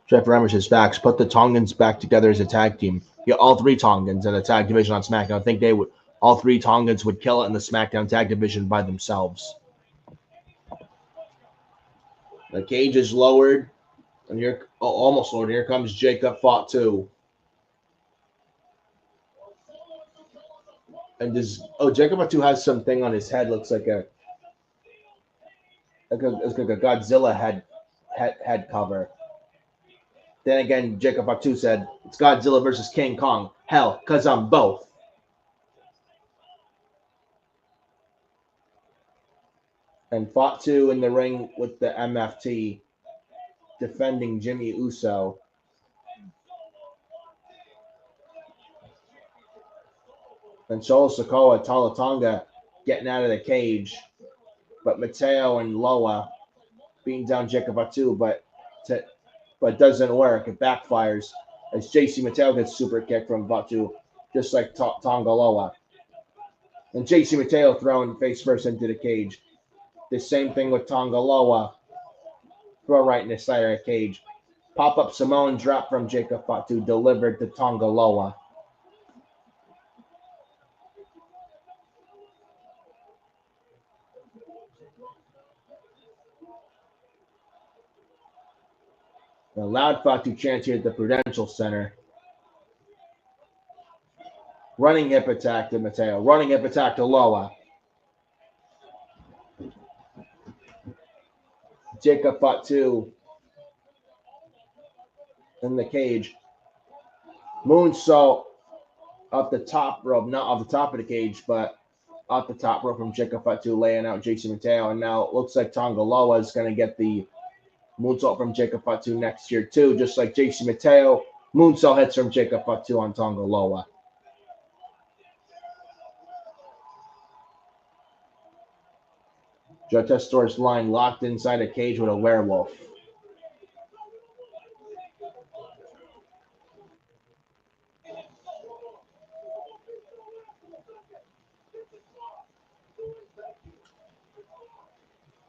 Jeff Reimer says, facts, put the Tongans back together as a tag team. Get all three Tongans in a tag division on SmackDown. I think they would. All three Tongans would kill it in the SmackDown tag division by themselves. The cage is lowered, and here almost lowered. Here comes Jacob Fought 2. And Jacob Fought 2 has something on his head. Looks like a Godzilla head cover. Then again, Jacob Fatu said, it's Godzilla versus King Kong. Hell, because I'm both. And Fatu in the ring with the MFT defending Jimmy Uso. And Solo Sikoa, Tala Tonga getting out of the cage. But Mateo and Loa beating down Jacob Fatu, but it doesn't work. It backfires as JC Mateo gets super kicked from Fatu, just like Tonga Loa. And JC Mateo thrown face first into the cage. The same thing with Tonga Loa. Throw right in the side of the cage. Pop-up Samoan drop from Jacob Fatu delivered to Tongaloa. A loud Fatu chants here at the Prudential Center. Running hip attack to Mateo. Running hip attack to Loa. Jacob Fatu in the cage. Moonsault up the top rope, not off the top of the cage, but off the top rope from Jacob Fatu, laying out Jason Mateo. And now it looks like Tongaloa is going to get the moonsault from Jacob Fatu next year, too. Just like Jason Mateo, moonsault hits from Jacob Fatu on Tongaloa. Joe Testator's line locked inside a cage with a werewolf.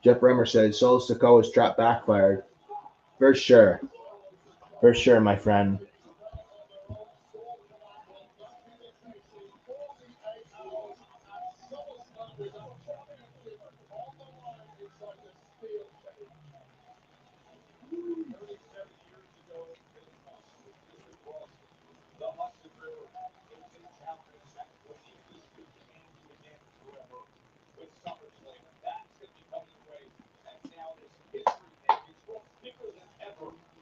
Jeff Rimmer said Solo Sikoa's trap backfired. For sure. For sure, my friend.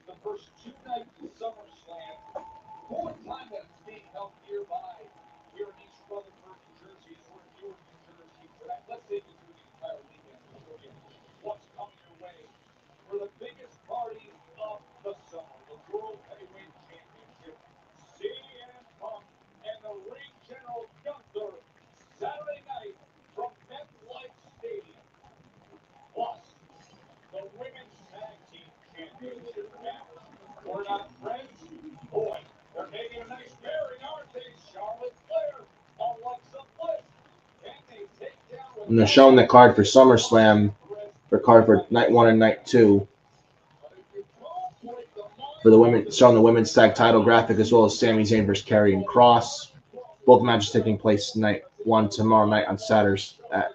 The first two nights of SummerSlam, more time than it's being held nearby here in East Rutherford, New Jersey, as we're in Newark, New Jersey. But let's take you through the entire weekend to show you what's coming your way for the biggest party of the summer, the World Heavyweight Championship. CM Punk and the ring general Gunther, Saturday night from MetLife Stadium. Plus, the Women's Tag Team Championship match. We're not friends? Boy, they're making a nice pairing, aren't they? Charlotte Flair, Alexa Bliss. Can they take down? And they're showing the card for SummerSlam, for card for night 1 and night 2. For the women, showing the women's tag title graphic, as well as Sami Zayn versus Karrion Kross. Both matches taking place night 1 tomorrow night on Saturday,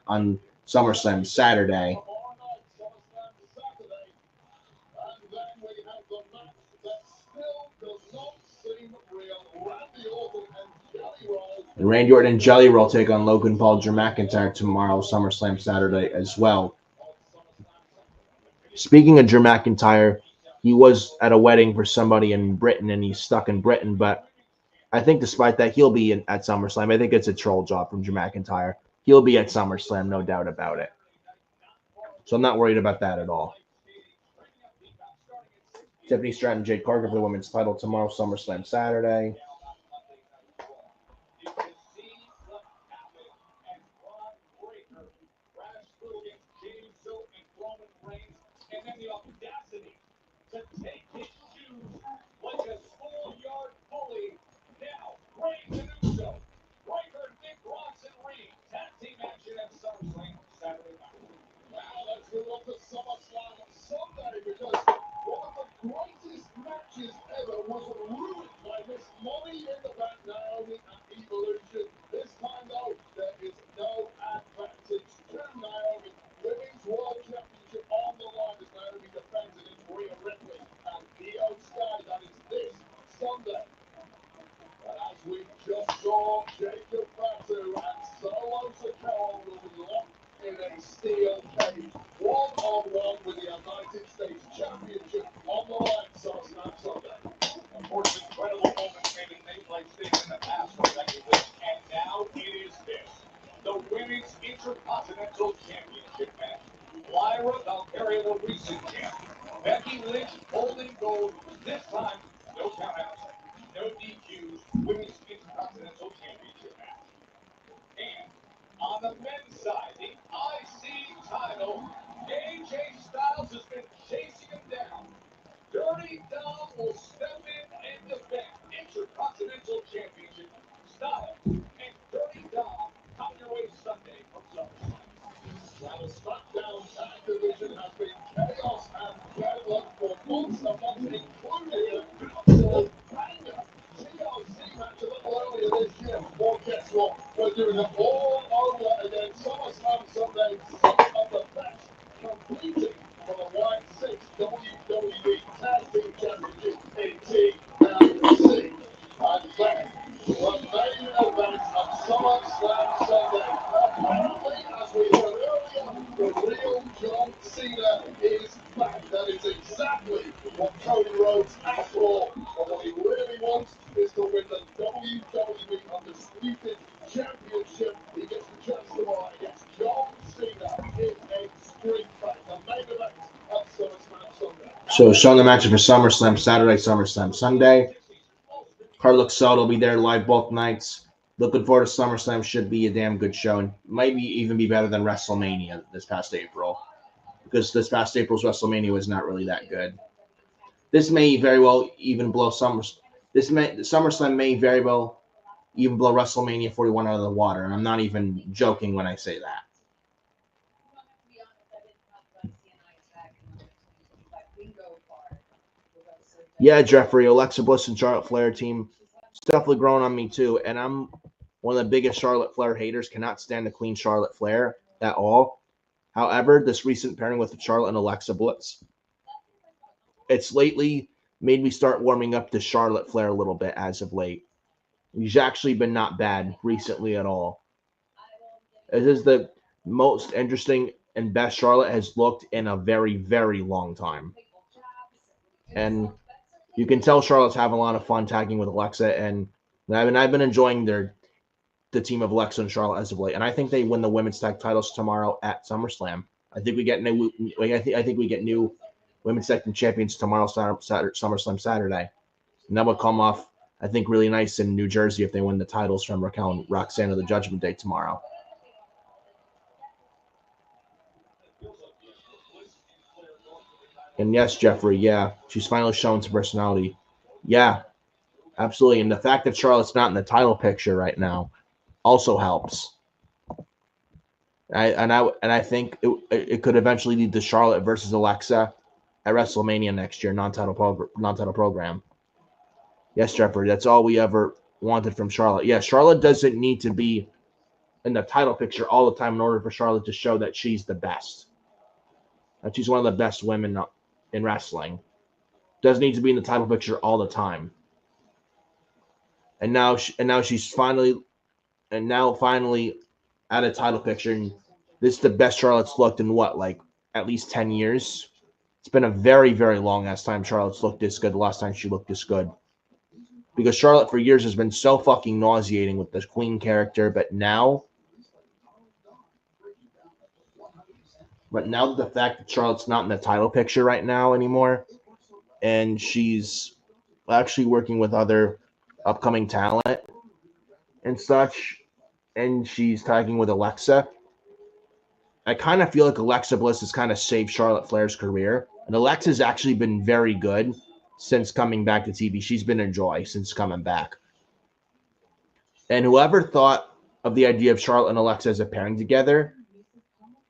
on SummerSlam Saturday. And Randy Orton and Jelly Roll take on Logan Paul, Drew McIntyre tomorrow, SummerSlam Saturday as well. Speaking of Drew McIntyre, he was at a wedding for somebody in Britain, and he's stuck in Britain. But I think despite that, he'll be at SummerSlam. I think it's a troll job from Drew McIntyre. He'll be at SummerSlam, no doubt about it. So I'm not worried about that at all. Tiffany Stratton, Jade Cargill for the women's title tomorrow, SummerSlam Saturday. And then the audacity to take his shoes like a schoolyard bully. Now, Rey Uso, Riker, Nick Ross, and Reed. Tag team action at SummerSlam Saturday night. Now let's move on to SummerSlam Sunday, because one of the greatest matches ever was ruined by this Money in the Bank Naomi and Evolution. This time though, there is no advantage to Naomi. Women's World Championship on the line as Naomi defends against Rhea Ripley and Io Sky. That is this Sunday. And as we just saw, Jacob Fatu and Solo Sikoa will be locked in a steel cage, one-on-one with the United States Championship on the line, SummerSlam Sunday. Of course, incredible moments made in MetLife Stadium in the past, respectively. And now it is this, the Women's Intercontinental Championship match. Lyra Valkyria, the recent champ. Becky Lynch holding gold. This time, no countouts, no DQs. Women's Intercontinental Championship match. And on the men's side, the IC title, AJ Styles has been chasing him down. Dirty Dom will step in and defend Intercontinental Championship. Styles and Dirty Dom coming your way Sunday from SummerSlam. Now the Smackdown tag division has been chaos and deadlock. doing it all over again. SummerSlam Sunday, some of the best completing for the White 6 WWE Tag Team Championship in TLC. And then, the main event of SummerSlam Sunday. Apparently, as we heard earlier, the real John Cena is back. That is exactly what Cody Rhodes asked for. But what he really wants is to win the WWE Undisputed Championship. He gets the chance tomorrow against John Cena in Extreme Fight. The main event of SummerSlam Sunday. So showing the match for SummerSlam Saturday, SummerSlam Sunday. Card looks solid. Will be there live both nights. Looking forward to SummerSlam. Should be a damn good show, and might even be better than WrestleMania this past April, because this past April's WrestleMania was not really that good. This may very well even blow SummerSlam may very well even blow WrestleMania 41 out of the water, and I'm not even joking when I say that. Yeah, Jeffrey, Alexa Bliss and Charlotte Flair team. It's definitely growing on me too. And I'm one of the biggest Charlotte Flair haters. Cannot stand the Queen Charlotte Flair at all. However, this recent pairing with Charlotte and Alexa Bliss, it's lately made me start warming up to Charlotte Flair a little bit as of late. She's actually been not bad recently at all. This is the most interesting and best Charlotte has looked in a very, very long time. And you can tell Charlotte's having a lot of fun tagging with Alexa, and I've been enjoying the team of Alexa and Charlotte as of late. And I think they win the women's tag titles tomorrow at SummerSlam. I think we get new. I think we get new women's tag team champions tomorrow, SummerSlam Saturday, and that would come off, I think, really nice in New Jersey if they win the titles from Raquel and Roxanne of the Judgment Day tomorrow. And yes, Jeffrey, yeah, she's finally showing some personality. Yeah, absolutely. And the fact that Charlotte's not in the title picture right now also helps. I think it could eventually lead to Charlotte versus Alexa at WrestleMania next year, non-title program. Yes, Jeffrey, that's all we ever wanted from Charlotte. Yeah, Charlotte doesn't need to be in the title picture all the time in order for Charlotte to show that she's the best. That she's one of the best women in wrestling. Doesn't need to be in the title picture all the time. And now she's finally at a title picture. And this is the best Charlotte's looked in what, like at least 10 years? It's been a very, very long ass time Charlotte's looked this good. The last time she looked this good. Because Charlotte for years has been so fucking nauseating with this Queen character, but now the fact that Charlotte's not in the title picture right now anymore, and she's actually working with other upcoming talent and such, and she's tagging with Alexa, I kind of feel like Alexa Bliss has kind of saved Charlotte Flair's career. And Alexa's actually been very good since coming back to TV. She's been a joy since coming back. And whoever thought of the idea of Charlotte and Alexa as a pairing together,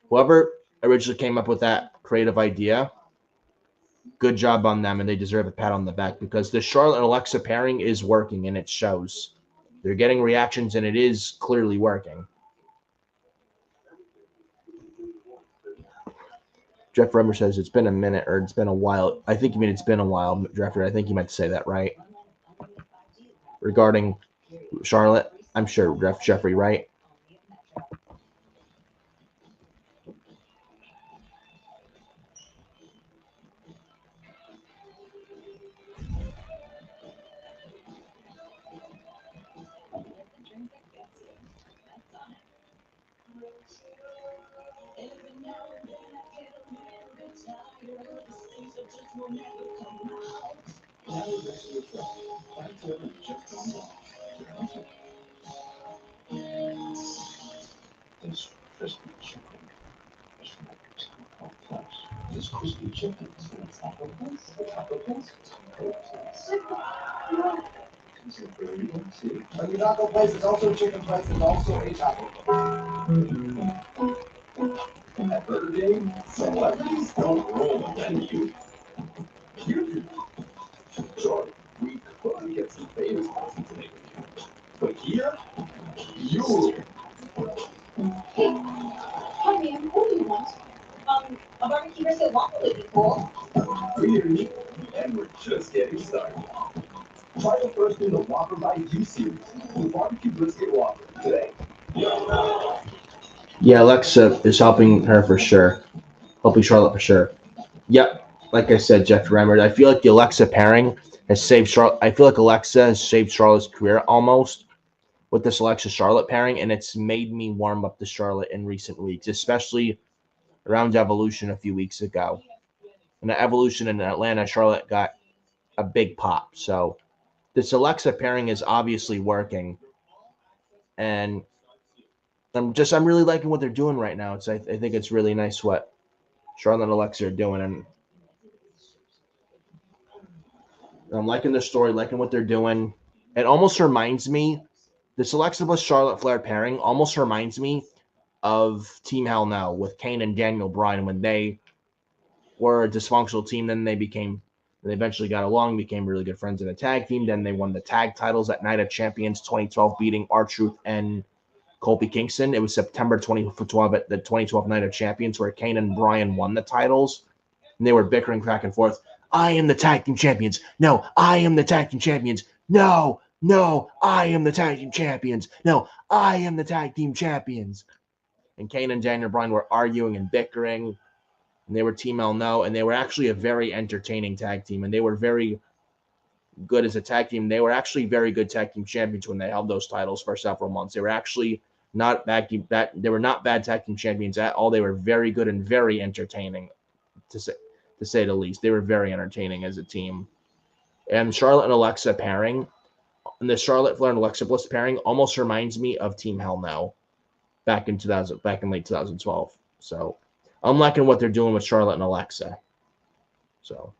whoever originally came up with that creative idea, good job on them, and they deserve a pat on the back, because the Charlotte and Alexa pairing is working, and it shows. They're getting reactions, and it is clearly working. Jeff Remmer says it's been a minute, or it's been a while. I think you mean it's been a while, Jeffrey. I think you might say that, right? Regarding Charlotte, I'm sure Jeffrey, right? This crispy chicken is from Taco Plus. This crispy chicken is from Taco Plus. Taco Plus. Taco Plus. Is it burrito too? But the taco place is also chicken place is also a taco. At Burger King, celebrities don't roll the menu. You do. Sure, we could get some famous person to make a menu. But here, you Hey, hi ma'am, what do you want? A barbecue brisket waffle would be cool. Pretty unique, and we're just getting started. Try the first in the Whopper by You series, the barbecue brisket Whopper, today. Yeah, Alexa is helping her for sure. Helping Charlotte for sure. Yep. Like I said, Jeff Remmer, I feel like the Alexa pairing has saved Charlotte. I feel like Alexa has saved Charlotte's career almost with this Alexa Charlotte pairing, and it's made me warm up to Charlotte in recent weeks, especially around Evolution a few weeks ago. And the Evolution in Atlanta, Charlotte got a big pop. So this Alexa pairing is obviously working, and I'm really liking what they're doing right now. I think it's really nice what Charlotte and Alexa are doing, and I'm liking their story, liking what they're doing. It almost reminds me, this Alexa Bliss Charlotte Flair pairing almost reminds me of Team Hell No with Kane and Daniel Bryan when they were a dysfunctional team. Then they eventually got along, became really good friends in a tag team. Then they won the tag titles at Night of Champions 2012, beating R-Truth and Kofi Kingston. It was September 2012 at the 2012 Night of Champions where Kane and Bryan won the titles. And they were bickering back and forth. I am the tag team champions. No, I am the tag team champions. No, I am the tag team champions. No, I am the tag team champions. And Kane and Daniel Bryan were arguing and bickering. And they were Team El No. And they were actually a very entertaining tag team. And they were very good as a tag team. They were actually very good tag team champions when they held those titles for several months. They were actually not bad. They were not bad tag team champions at all. They were very good and very entertaining, to say the least. They were very entertaining as a team. And Charlotte and Alexa pairing, and the Charlotte Flair and Alexa Bliss pairing almost reminds me of Team Hell No back in late 2012. So I'm liking what they're doing with Charlotte and Alexa. So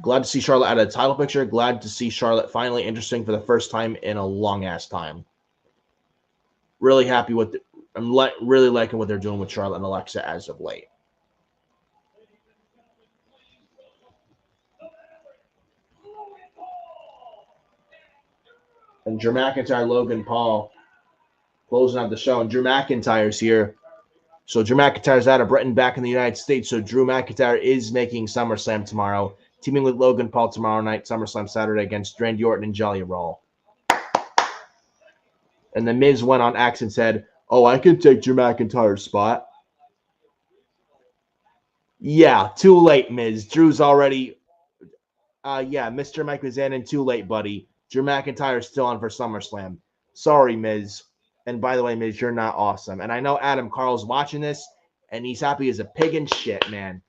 glad to see Charlotte out of the title picture. Glad to see Charlotte finally interesting for the first time in a long ass time. Really happy with really liking what they're doing with Charlotte and Alexa as of late. And Drew McIntyre, Logan Paul closing out the show. And Drew McIntyre's here. So Drew McIntyre's out of Britain, back in the United States. So Drew McIntyre is making SummerSlam tomorrow, teaming with Logan Paul tomorrow night, SummerSlam Saturday against Randy Orton and Jolly Roll. And the Miz went on X and said, "Oh, I can take Drew McIntyre's spot." Yeah, too late, Miz. Drew's already Mr. Mike was in and too late, buddy. Drew McIntyre's still on for SummerSlam. Sorry, Miz. And by the way, Miz, you're not awesome. And I know Adam Carl's watching this, and he's happy as a pig in shit, man.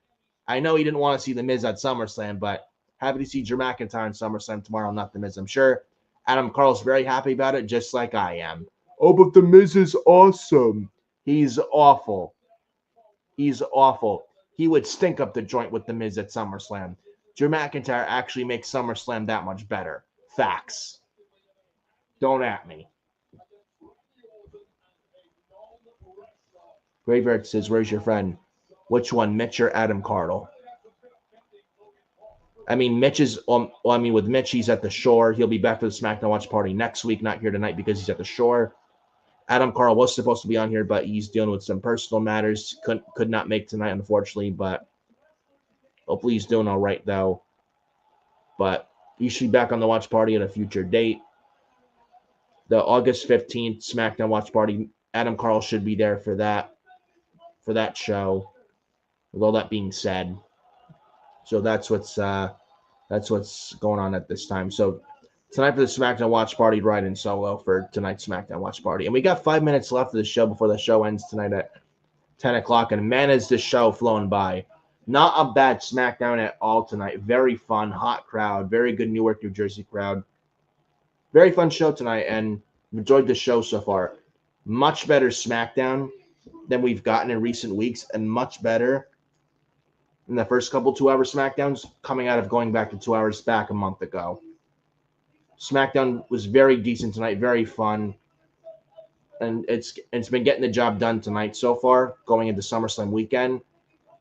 I know he didn't want to see the Miz at SummerSlam, but happy to see Drew McIntyre in SummerSlam tomorrow, not the Miz. I'm sure Adam Carl's very happy about it, just like I am. Oh, but the Miz is awesome. He's awful. He's awful. He would stink up the joint with the Miz at SummerSlam. Drew McIntyre actually makes SummerSlam that much better. Facts. Don't at me. Graveyard says, "Where's your friend?" Which one, Mitch or Adam Carl? I mean, with Mitch, he's at the shore. He'll be back for the SmackDown Watch Party next week, not here tonight because he's at the shore. Adam Carl was supposed to be on here, but he's dealing with some personal matters. Could not make tonight, unfortunately, but hopefully he's doing all right, though. But he should be back on the Watch Party at a future date. The August 15th SmackDown Watch Party, Adam Carl should be there for that show. With all that being said, so that's what's going on at this time. So tonight for the SmackDown Watch Party, Ryan Solo for tonight's SmackDown Watch Party, and we got 5 minutes left of the show before the show ends tonight at 10 o'clock. And man, is this show flown by. Not a bad SmackDown at all tonight. Very fun, hot crowd, very good Newark, New Jersey crowd. Very fun show tonight, and enjoyed the show so far. Much better SmackDown than we've gotten in recent weeks, and much better in the first couple 2-hour SmackDowns, coming out of going back to 2 hours back a month ago. SmackDown was very decent tonight, very fun, and it's been getting the job done tonight so far, going into SummerSlam weekend,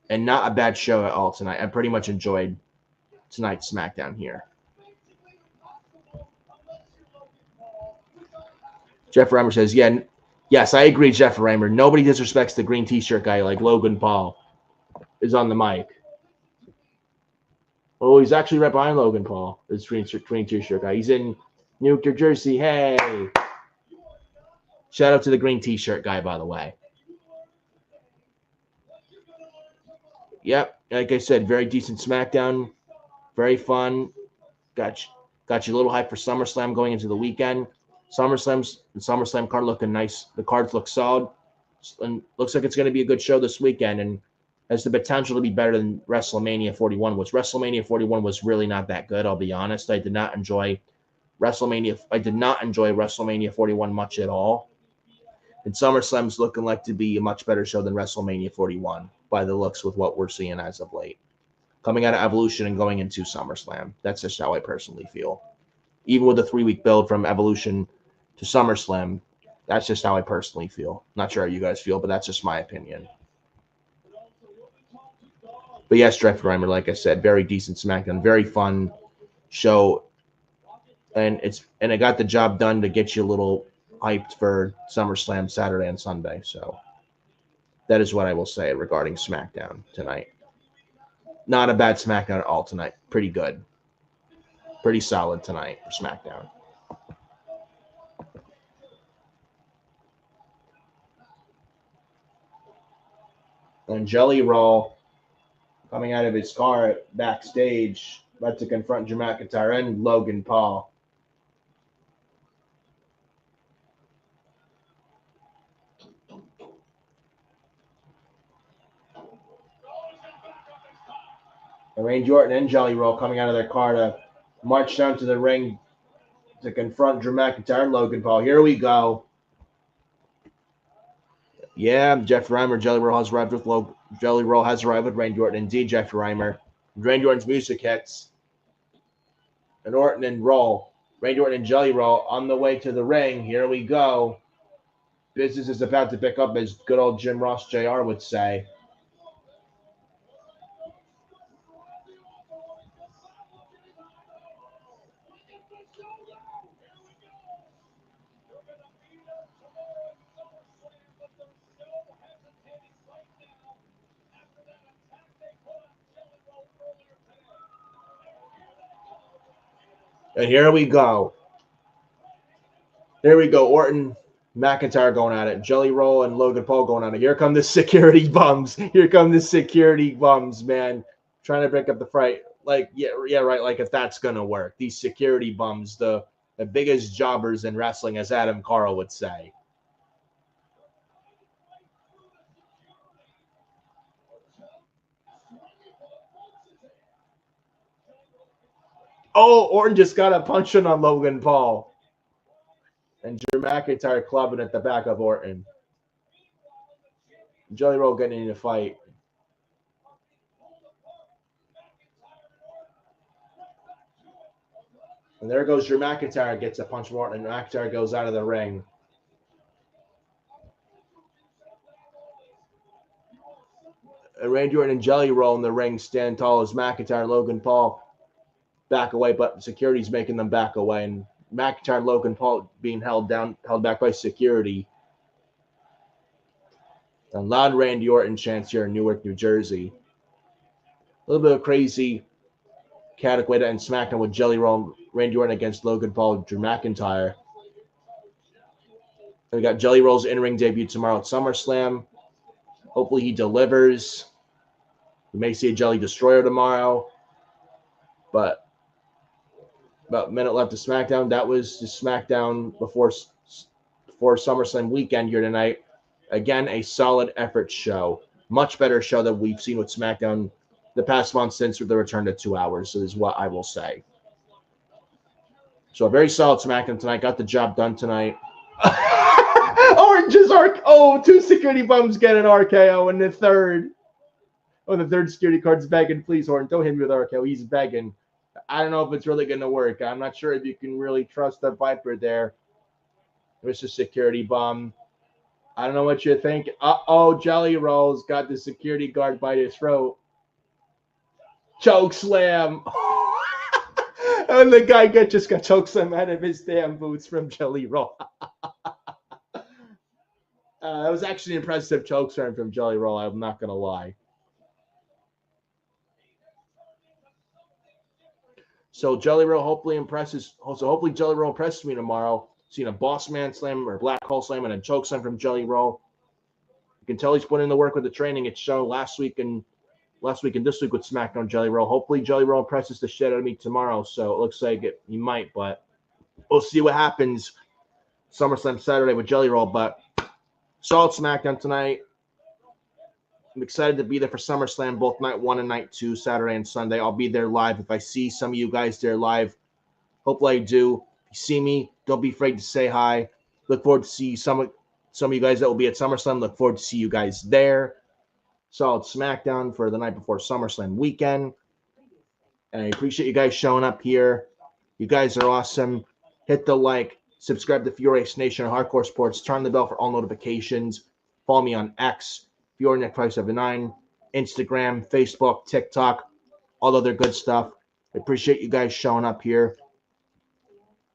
and not a bad show at all tonight. I pretty much enjoyed tonight's SmackDown here. Jeff Reimer says, yes, I agree, Jeff Reimer. Nobody disrespects the green t-shirt guy like Logan Paul is on the mic. Oh, he's actually right behind Logan Paul, this green t-shirt guy. He's in New Jersey. Hey. Shout out to the green t-shirt guy, by the way. Yep, like I said, very decent SmackDown. Very fun. Got you a little hype for SummerSlam going into the weekend. SummerSlam card looking nice. The cards look solid. And looks like it's going to be a good show this weekend and has the potential to be better than WrestleMania 41, which WrestleMania 41 was really not that good, I'll be honest. I did not enjoy WrestleMania 41 much at all. And SummerSlam's looking like to be a much better show than WrestleMania 41 by the looks with what we're seeing as of late. Coming out of Evolution and going into SummerSlam. That's just how I personally feel. Even with a 3-week build from Evolution to SummerSlam, that's just how I personally feel. Not sure how you guys feel, but that's just my opinion. But yes, Jeff Reimer, like I said, very decent SmackDown, very fun show, and it got the job done to get you a little hyped for SummerSlam Saturday and Sunday. So that is what I will say regarding SmackDown tonight. Not a bad SmackDown at all tonight. Pretty good. Pretty solid tonight for SmackDown. And Jelly Roll coming out of his car backstage, about to confront Drew McIntyre and Logan Paul. And Randy Orton and Jelly Roll coming out of their car to march down to the ring to confront Drew McIntyre and Logan Paul. Here we go. Yeah, Jeff Reimer, Jelly Roll has arrived with Randy Orton. Indeed, Jeff Reimer. Randy Orton's music hits. And Orton and Roll. Randy Orton and Jelly Roll on the way to the ring. Here we go. Business is about to pick up, as good old Jim Ross Jr. would say. And here we go. Here we go. Orton, McIntyre going at it. Jelly Roll and Logan Paul going at it. Here come the security bums. Here come the security bums, man. Trying to break up the fight. Like, yeah, right. Like, if that's going to work. These security bums, the biggest jobbers in wrestling, as Adam Carl would say. Oh, Orton just got a punch in on Logan Paul. And Drew McIntyre clubbing at the back of Orton. Jelly Roll getting in a fight. And there goes Drew McIntyre, gets a punch from Orton, and McIntyre goes out of the ring. And Randy Orton and Jelly Roll in the ring stand tall as McIntyre and Logan Paul back away, but security's making them back away. And McIntyre and Logan Paul being held back by security. And loud Randy Orton chants here in Newark, New Jersey. A little bit of crazy chaotic way to end SmackDown with Jelly Roll, Randy Orton against Logan Paul, Drew McIntyre. And we got Jelly Roll's in-ring debut tomorrow at SummerSlam. Hopefully he delivers. We may see a Jelly Destroyer tomorrow. But about a minute left of SmackDown. That was the SmackDown before SummerSlam weekend here tonight. Again, a solid effort show. Much better show than we've seen with SmackDown the past month since the return to 2 hours, is what I will say. So a very solid SmackDown tonight. Got the job done tonight. Two security bums get an RKO in the third. Oh, the third security card's begging. Please, Orton, don't hit me with RKO. He's begging. I don't know if it's really going to work. I'm not sure if you can really trust the Viper there. Mr. Security Bum. I don't know what you think. Jelly Roll's got the security guard by his throat. Choke slam. And the guy just got choke slam out of his damn boots from Jelly Roll. That was actually an impressive choke slam from Jelly Roll. I'm not gonna lie. So Jelly Roll hopefully impresses. So hopefully Jelly Roll impresses me tomorrow. Seeing a Boss Man Slam or Black Hole Slam and a choke slam from Jelly Roll. You can tell he's putting in the work with the training. It's shown last week and this week with Smackdown Jelly Roll. Hopefully Jelly Roll impresses the shit out of me tomorrow. So it looks like he might, but we'll see what happens. SummerSlam Saturday with Jelly Roll, but solid Smackdown tonight. I'm excited to be there for SummerSlam, both night 1 and night 2, Saturday and Sunday. I'll be there live. If I see some of you guys there live, hopefully I do. If you see me, don't be afraid to say hi. Look forward to see some of you guys that will be at SummerSlam. Look forward to see you guys there. Solid Smackdown for the night before SummerSlam weekend. And I appreciate you guys showing up here. You guys are awesome. Hit the like, subscribe to Furious Nation or Hardcore Sports, turn the bell for all notifications. Follow me on X, FioreNick579, Instagram, Facebook, TikTok, all other good stuff. I appreciate you guys showing up here.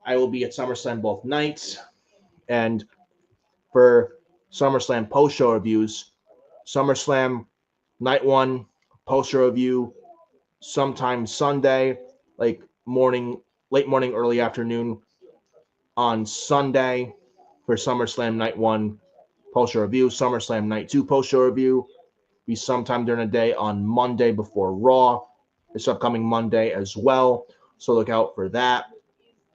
I will be at SummerSlam both nights. And for SummerSlam post-show reviews, SummerSlam night 1 post-show review sometime Sunday, like late morning, early afternoon on Sunday for SummerSlam night 1 post-show review. SummerSlam night 2 post-show review be sometime during the day on Monday before Raw, this upcoming Monday as well. So look out for that.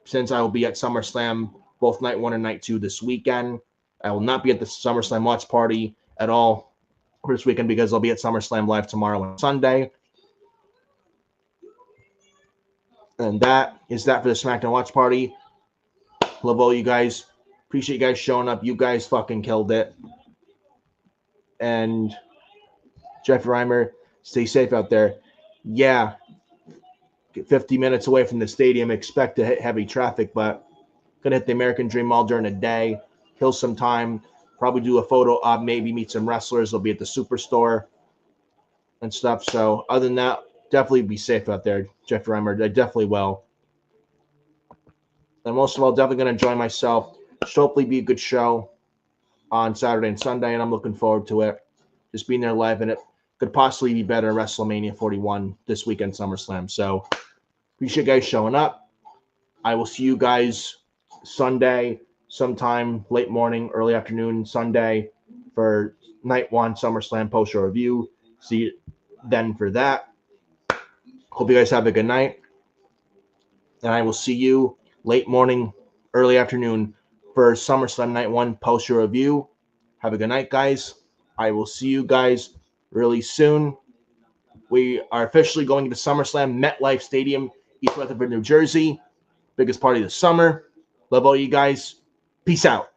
Since I will be at SummerSlam both night 1 and night 2 this weekend, I will not be at the SummerSlam watch party at all for this weekend because I'll be at SummerSlam live tomorrow and Sunday. And that is that for the SmackDown watch party. Love all you guys. Appreciate you guys showing up. You guys fucking killed it. And Jeff Reimer, stay safe out there. Yeah, get 50 minutes away from the stadium. Expect to hit heavy traffic, but gonna hit the American Dream Mall during the day. Kill some time. Probably do a photo op. Maybe meet some wrestlers. They'll be at the Superstore and stuff. So other than that, definitely be safe out there, Jeff Reimer. I definitely will. And most of all, definitely going to enjoy myself. Should hopefully be a good show on Saturday and Sunday, and I'm looking forward to it. Just being there live, and it could possibly be better WrestleMania 41 this weekend, SummerSlam. So appreciate you guys showing up. I will see you guys Sunday, sometime late morning, early afternoon, Sunday for night 1 SummerSlam post-show review. See you then for that. Hope you guys have a good night. And I will see you late morning, early afternoon for SummerSlam Night 1 post-show review. Have a good night, guys. I will see you guys really soon. We are officially going to SummerSlam MetLife Stadium, East Rutherford, New Jersey. Biggest party of the summer. Love all you guys. Peace out.